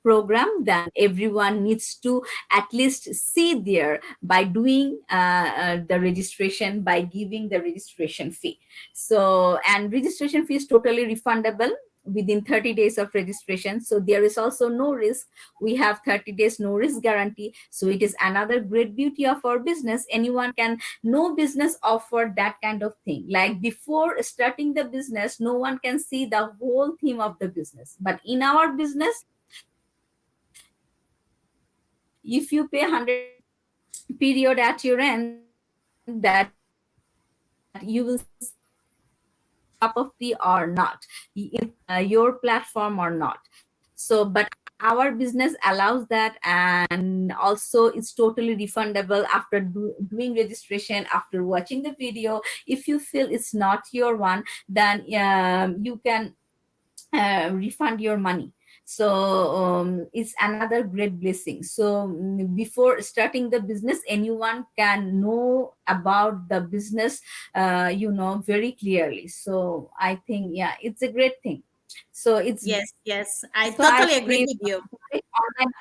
program, then everyone needs to at least see there by doing the registration, by giving the registration fee. So, and registration fee is totally refundable within 30 days of registration. So there is also no risk. We have 30 days no risk guarantee. So it is another great beauty of our business. Anyone can, no business offer that kind of thing. Like before starting the business, no one can see the whole theme of the business. But in our business, if you pay 100% period at your end, that you will see that you will see if you want to buy a cup of tea or not, your platform or not. So but our business allows that, and also it's totally refundable after doing registration, after watching the video. If you feel it's not your one, then you can refund your money. So it's another great blessing. So before starting the business, anyone can know about the business very clearly. So I think, yeah, it's a great thing. So it's, Yes, yes, I so I totally agree believe with you. online,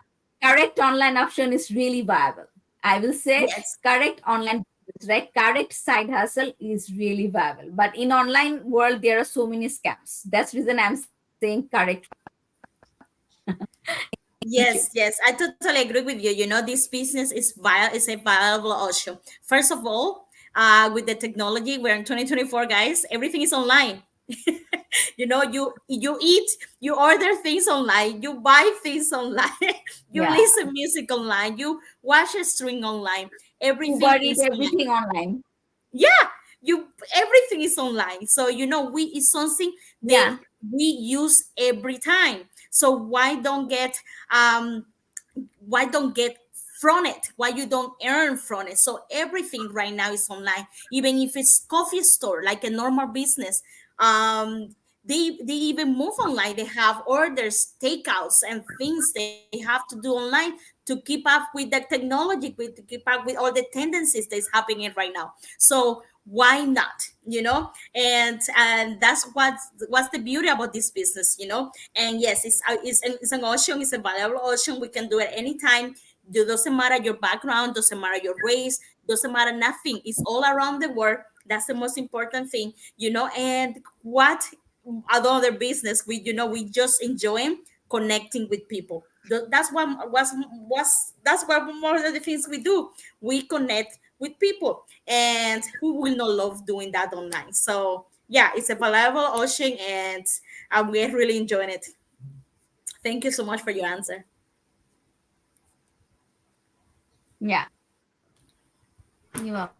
correct online option is really viable. I will say Yes. correct online business, right? Correct side hustle is really viable. But in online world, there are so many scams. That's the reason I'm saying correct. Thank you. Yes, yes, I totally agree with you. You know, this business is a viable option. First of all, with the technology, we're in 2024, guys. Everything is online. You know, you eat, you order things online, you buy things online, you Yeah. listen music online, you watch a stream online. Uber Everything Eat, is online. everything online. Yeah, you everything is online. So you know, we it's something that Yeah. we use every time. So um why don't get from it, why you don't earn from it? So everything right now is online, even if it's coffee store like a normal business. They even move online. They have orders, takeouts, and things they have to do online to keep up with the technology, to keep up with all the tendencies that's happening right now. So why not, you know? And that's what's the beauty about this business, you know? And yes, it's an option, it's a valuable option. We can do it anytime. It doesn't matter your background, doesn't matter your race, doesn't matter nothing. It's all around the world. That's the most important thing, you know. And what another business, we you know, we just enjoy connecting with people. That's what that's what more of the things we do. We connect with people, and who will not love doing that online? So yeah, it's a valuable option, and we're really enjoying it. Thank you so much for your answer. Yeah. You are.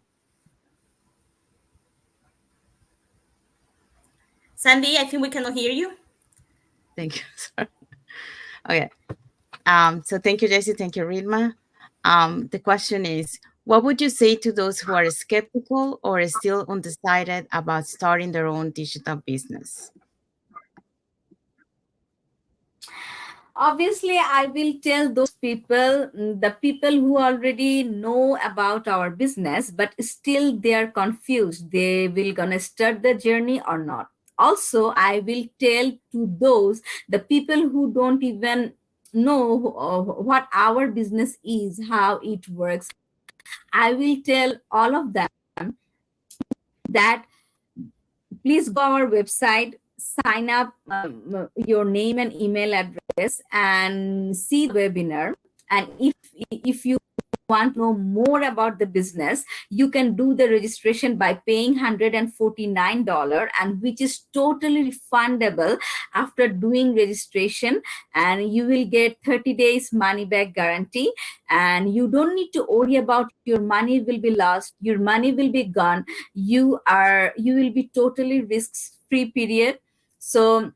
Sandy, I think we cannot hear you. Thank you. Sorry. Okay. So thank you, Jessie. Thank you, Ridma. The question is, what would you say to those who are skeptical or still undecided about starting their own digital business? Obviously, I will tell those people, the people who already know about our business, but still they are confused. They will gonna start the journey or not. Also, I will tell to those, the people who don't even know what our business is, how it works. I will tell all of them that please go our website, sign up your name and email address, and see the webinar. And if you want to know more about the business, you can do the registration by paying $149, and which is totally refundable after doing registration, and you will get 30 days money back guarantee, and you don't need to worry about your money will be lost, your money will be gone. You will be totally risk free period. So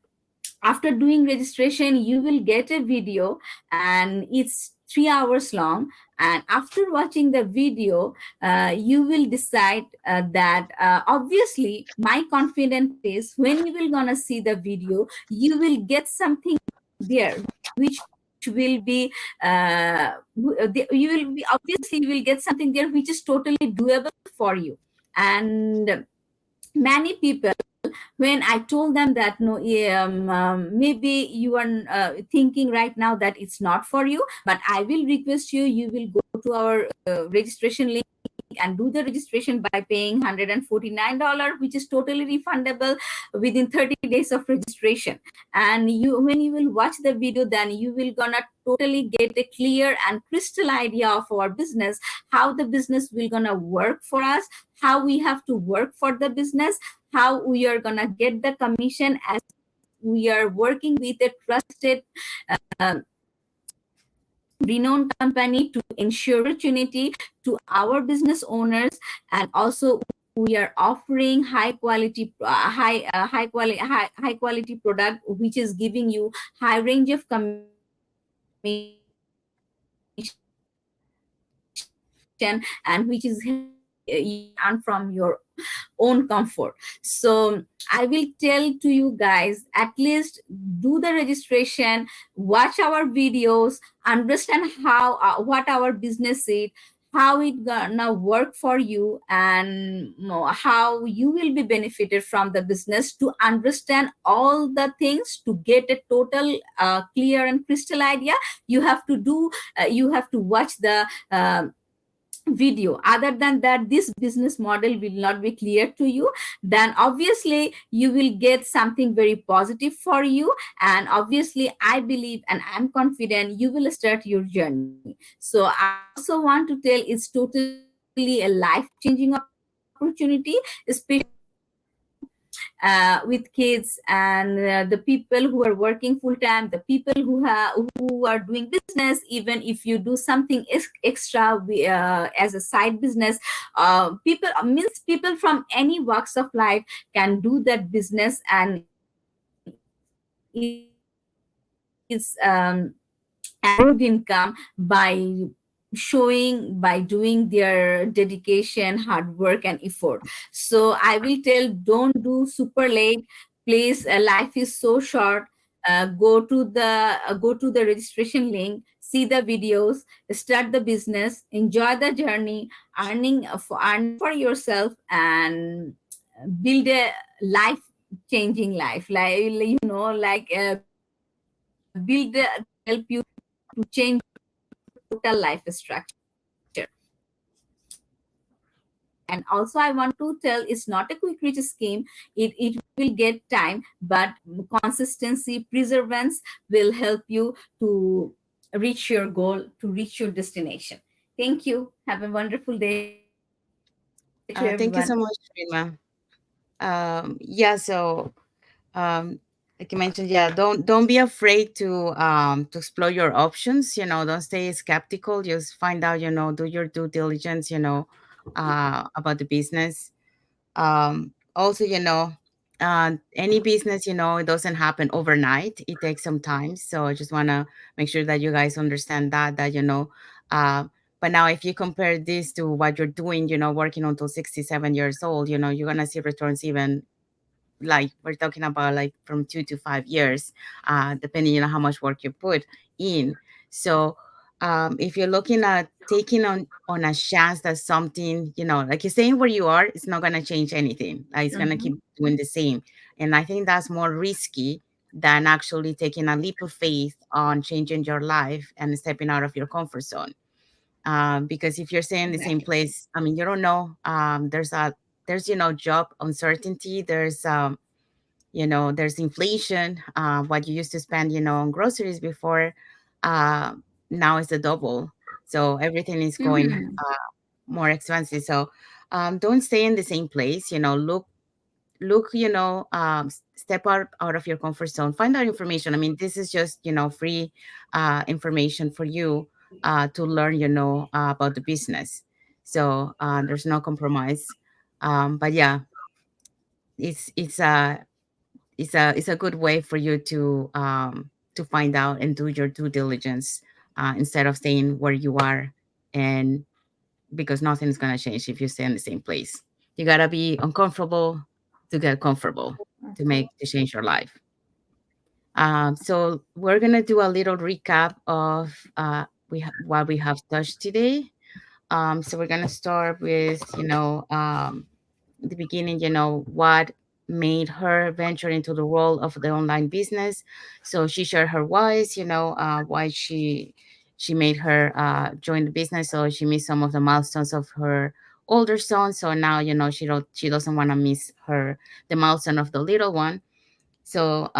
after doing registration, you will get a video, and it's 3 hours long. And after watching the video, you will decide that obviously my confident is when you will gonna see the video, you will get something there which will be you will be obviously you will get something there which is totally doable for you. And many people, when I told them that no, maybe you are thinking right now that it's not for you, but I will request you, you will go to our registration link and do the registration by paying $149, which is totally refundable within 30 days of registration. And you, when you will watch the video, then you will gonna totally get a clear and crystal idea of our business, how the business will gonna work for us, how we have to work for the business, how we are gonna get the commission, as we are working with a trusted renowned company to ensure opportunity to our business owners. And also we are offering high quality product which is giving you high range of commission, and which is helping you to you to earn from your own comfort. So I will tell to you guys, at least do the registration, watch our videos, understand how what our business is, how it gonna work for you, and how you will be benefited from the business. To understand all the things, to get a total clear and crystal idea, you have to do you have to watch the video. Other than that, this business model will not be clear to you. Then obviously you will get something very positive for you, and obviously I believe and I'm confident you will start your journey. So I also want to tell, it's totally a life changing opportunity, especially with kids, and the people who are working full time, the people who are doing business. Even if you do something extra as a side business, people means people from any walks of life can do that business, and it's and good income by showing, by doing their dedication, hard work and effort. So I will tell, don't do super late, please. Life is so short. Go to the registration link, see the videos, start the business, enjoy the journey, earning for yourself, and build a life changing life, like like build that will help you to change total life structure. And also I want to tell, it's not a quick rich scheme. It will get time, but consistency, perseverance will help you to reach your goal, to reach your destination. Thank you. Have a wonderful day to everyone. Thank you so much, Ridma. Yeah, so like you mentioned, yeah, don't be afraid to explore your options. Don't stay skeptical. Just find out. Do your due diligence. About the business. Also, any business, it doesn't happen overnight. It takes some time. So I just want to make sure that you guys understand that. Uh, but now if you compare this to what you're doing, working until 67 years old, you're going to see returns even like we're talking about like from 2 to 5 years, depending how much work you put in. So if you're looking at taking on a chance that something, like you're staying where you are, it's not going to change anything. Like, it's going to keep doing the same. And I think that's more risky than actually taking a leap of faith on changing your life and stepping out of your comfort zone. Because if you're staying in the same Exactly. place, I mean, you don't know. There's there's job uncertainty. There's inflation. What you used to spend on groceries before, uh, now is the double. So everything is going Mhm. more expensive. So don't stay in the same place. Look, step out of your comfort zone, find out information. I mean, this is just free information for you to learn about the business. So there's no compromise. But yeah, it's a good way for you to find out and do your due diligence, instead of staying where you are. And because nothing's gonna change if you stay in the same place. You gotta be uncomfortable to get comfortable, to change your life. So we're gonna do a little recap of what we have touched today. So we're gonna start with the beginning. What made her venture into the world of the online business. So she shared her whys. Why she made her join the business. So she missed some of the milestones of her older son. So now she doesn't want to miss the milestone of the little one. So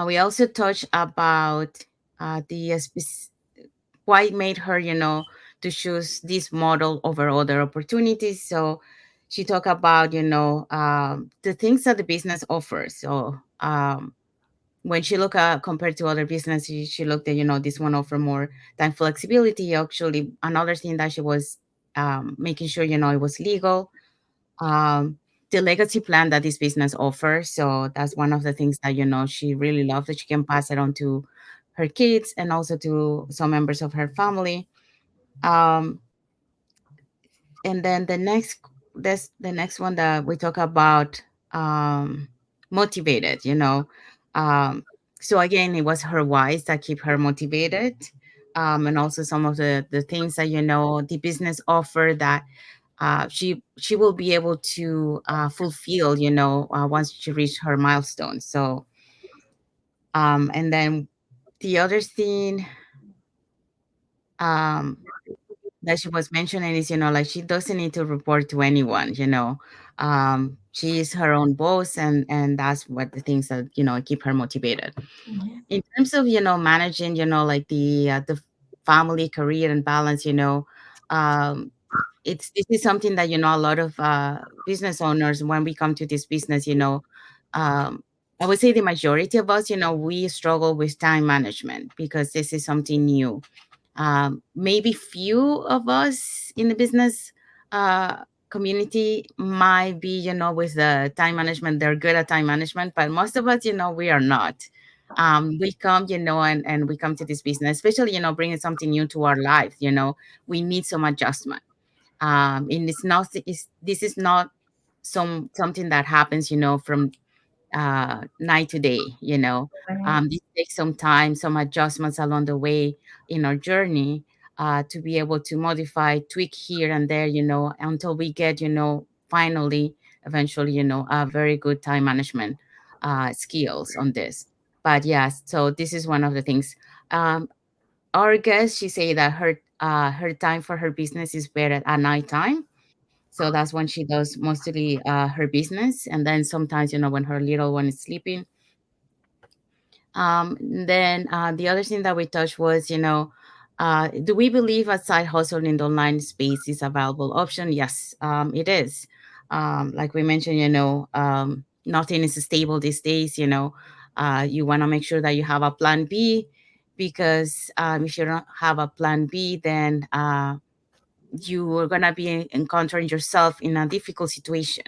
we also touched about why it made her, to choose this model over other opportunities. So she talked about, the things that the business offers. So when she looked at compared to other businesses, she looked at, this one offer more time flexibility. Actually, another thing that she was making sure, it was legal. Um, the legacy plan that this business offers. So that's one of the things that, she really loved, that she can pass it on to her kids and also to some members of her family. um and then the next one that we talk about, um motivated. um so again, it was her whys that keep her motivated, and also some of the things that the business offer that she will be able to fulfill, once she reach her milestone. So and then the other thing um that she was mentioning is, like, she doesn't need to report to anyone. She is her own boss, and that's what the things that keep her motivated. In terms of managing, like the family, career, and balance. Um this is something that a lot of business owners, when we come to this business, um I would say the majority of us, we struggle with time management because this is something new. Maybe few of us in the business uh, community might be, with the time management. They're good at time management, but most of us, we are not. We come, and we come to this business, especially, bringing something new to our life. We need some adjustment. And this is not something that happens, from night to day. This takes some time, some adjustments along the way in our journey, to be able to modify, tweak here and there, until we get, finally, eventually, a very good time management skills on this. But yes, so this is one of the things. Um, our guest, she say that her time for her business is better at nighttime. So that's when she does mostly her business, and then sometimes, when her little one is sleeping. Then the other thing that we touched was, do we believe a side hustle in the online space is a valuable option? Yes, it is. Like we mentioned, nothing is stable these days. You want to make sure that you have a plan B, because if you don't have a plan B, then you are gonna be encountering yourself in a difficult situation.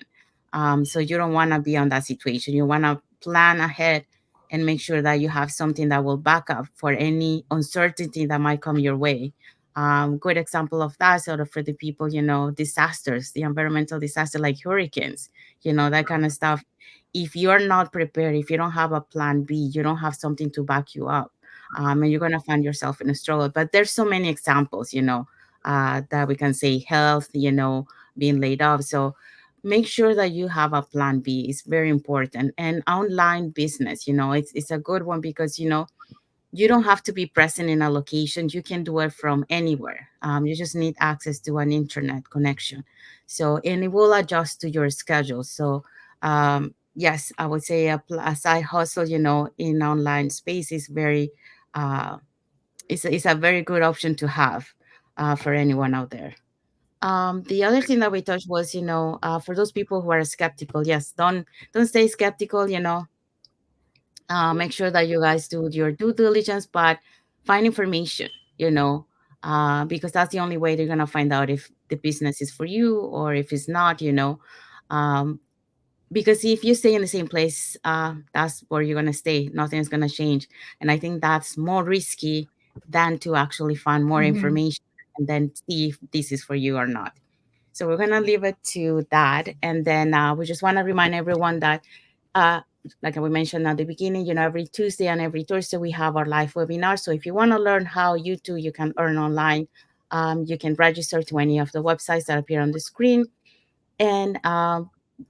So you don't want to be on that situation. You want to plan ahead and make sure that you have something that will back up for any uncertainty that might come your way. Good example of that, sort of, for the people, disasters, the environmental disaster like hurricanes, that kind of stuff. If you're not prepared, if you don't have a plan B, you don't have something to back you up, and you're gonna find yourself in a struggle. But there's so many examples, that we can say health, being laid off. So make sure that you have a plan B. It's very important. And online business, it's a good one because, you don't have to be present in a location. You can do it from anywhere. You just need access to an internet connection. So, and it will adjust to your schedule. So, yes, I would say a side hustle, in online space is very, uh, it's a very good option to have for anyone out there. The other thing that we touched was, for those people who are skeptical, yes, don't stay skeptical. Make sure that you guys do your due diligence, but find information, you know, because that's the only way they're gonna find out if the business is for you or if it's not, um, because if you stay in the same place, that's where you're gonna stay. Nothing's gonna change, and I think that's more risky than to actually find more Mhm. information and then see if this is for you or not. So we're gonna leave it to that, and then we just want to remind everyone that, uh, like we mentioned at the beginning, every Tuesday and every Thursday we have our live webinar. So if you want to learn how you can earn online, you can register to any of the websites that appear on the screen, and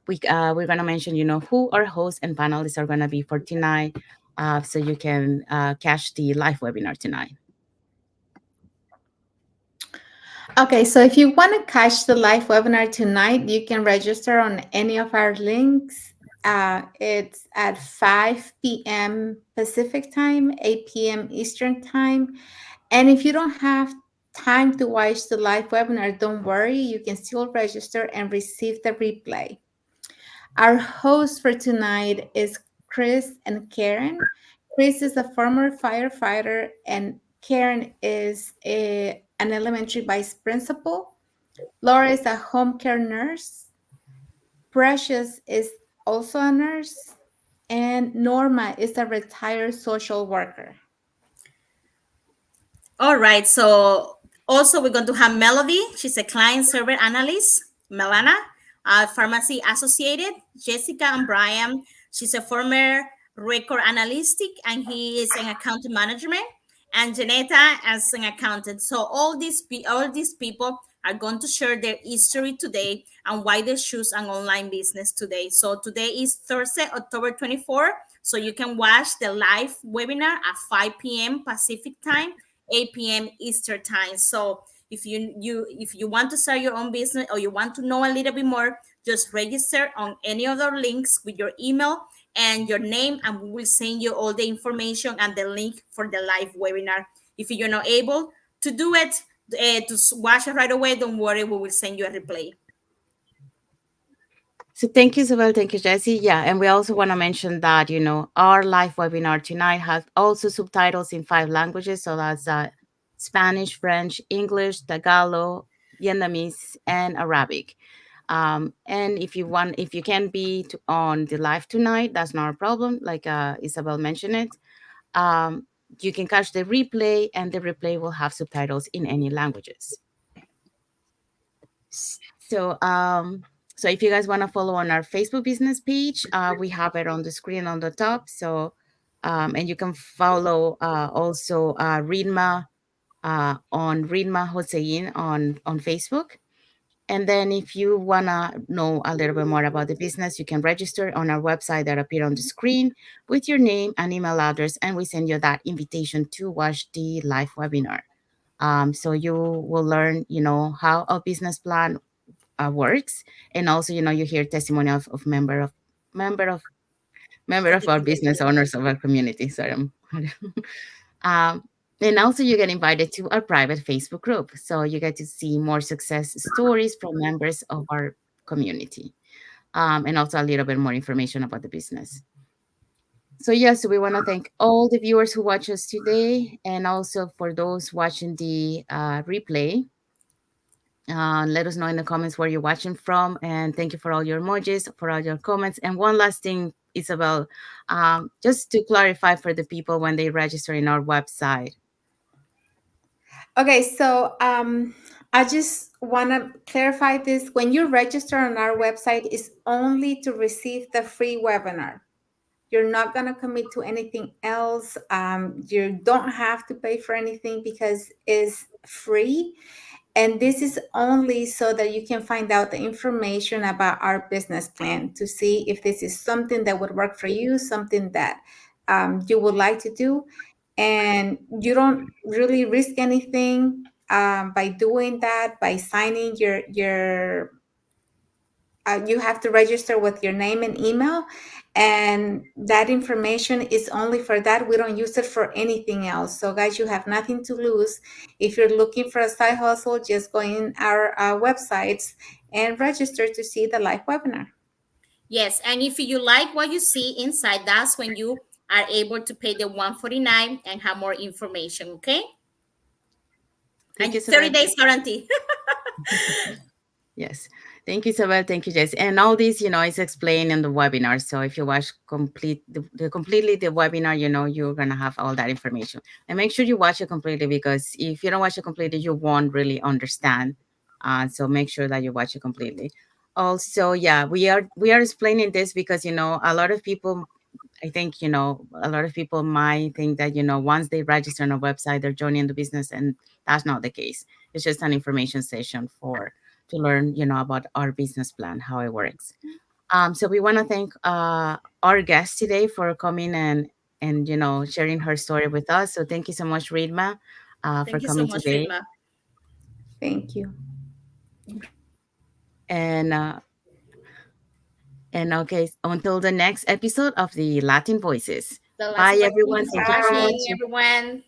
we're gonna mention, who our hosts and panelists are gonna be for tonight, so you can catch the live webinar tonight. Okay, so if you want to catch the live webinar tonight, you can register on any of our links. It's at 5 p.m. Pacific time, 8 p.m. Eastern time. And if you don't have time to watch the live webinar, don't worry, you can still register and receive the replay. Our host for tonight is Chris and Karen. Chris is a former firefighter, and Karen is an elementary vice principal. Laura is a home care nurse. Precious is also a nurse. And Norma is a retired social worker. All right. So also we're going to have Melody. She's a client server analyst. Melana, pharmacy associated. Jessica and Brian. She's a former record analytic and he is an account management. And Janetta as an accountant. So all these people are going to share their history today and why they choose an online business today. So today is Thursday, October 24th. So you can watch the live webinar at 5 p.m. Pacific time, 8 p.m. Eastern time. So if you want to start your own business or you want to know a little bit more, just register on any other links with your email and your name, and we will send you all the information and the link for the live webinar. If you're not able to do it, to watch it right away, don't worry, we will send you a replay. So thank you, Isabel. Thank you, Jesse. Yeah, and we also want to mention that, our live webinar tonight has also subtitles in 5 languages. So that's Spanish, French, English, Tagalog, Vietnamese, and Arabic. And if you can be on the live tonight, that's not a problem. Like Isabel mentioned it, um, you can catch the replay, and the replay will have subtitles in any languages. So, so if you guys want to follow on our Facebook business page, we have it on the screen on the top. So, and you can follow also Ridma on Ridma Hossein on Facebook. And then if you want to know a little bit more about the business, you can register on our website that appear on the screen with your name and email address, and we send you that invitation to watch the live webinar. So you will learn, how a business plan works, and also, you hear testimony of member of member Of of the our business community. owners of our community. Sorry, um, and also you get invited to our private Facebook group, so you get to see more success stories from members of our community, and also a little bit more information about the business. So yes, we want to thank all the viewers who watch us today, and also for those watching the replay. Let us know in the comments where you're watching from, and thank you for all your emojis, for all your comments. And one last thing, Isabel, just to clarify for the people when they register in our website. Okay, so I just want to clarify this. When you register on our website, it's only to receive the free webinar. You're not going to commit to anything else. You don't have to pay for anything because it's free. And this is only so that you can find out the information about our business plan to see if this is something that would work for you, something that you would like to do. and you don't really risk anything by doing that, by signing your you have to register with your name and email, and that information is only for that. We don't use it for anything else. So guys, you have nothing to lose. If you're looking for a side hustle, just go in our websites and register to see the live webinar. Yes, and if you like what you see inside, that's when you are able to pay the 149 and have more information, okay? Thank And you, 30 Isabel. days guarantee. Yes. Thank you, Isabel. Thank you, Jess. And all this, is explained in the webinar. So if you watch completely the webinar, you're going to have all that information. And make sure you watch it completely, because if you don't watch it completely, you won't really understand. So make sure that you watch it completely. Also, yeah, we are explaining this because, a lot of people, I think, a lot of people might think that, once they register on a website, they're joining the business, and that's not the case. It's just an information session to learn, about our business plan, how it works. So we want to thank our guest today for coming and sharing her story with us. So thank you so much, Ridma, for Thank you so coming much, today. Ridma. Thank you. And okay, until the next episode of the Latin Voices. The Bye, lessons of everyone. Voices for Thank you so Bye. watching, much. everyone.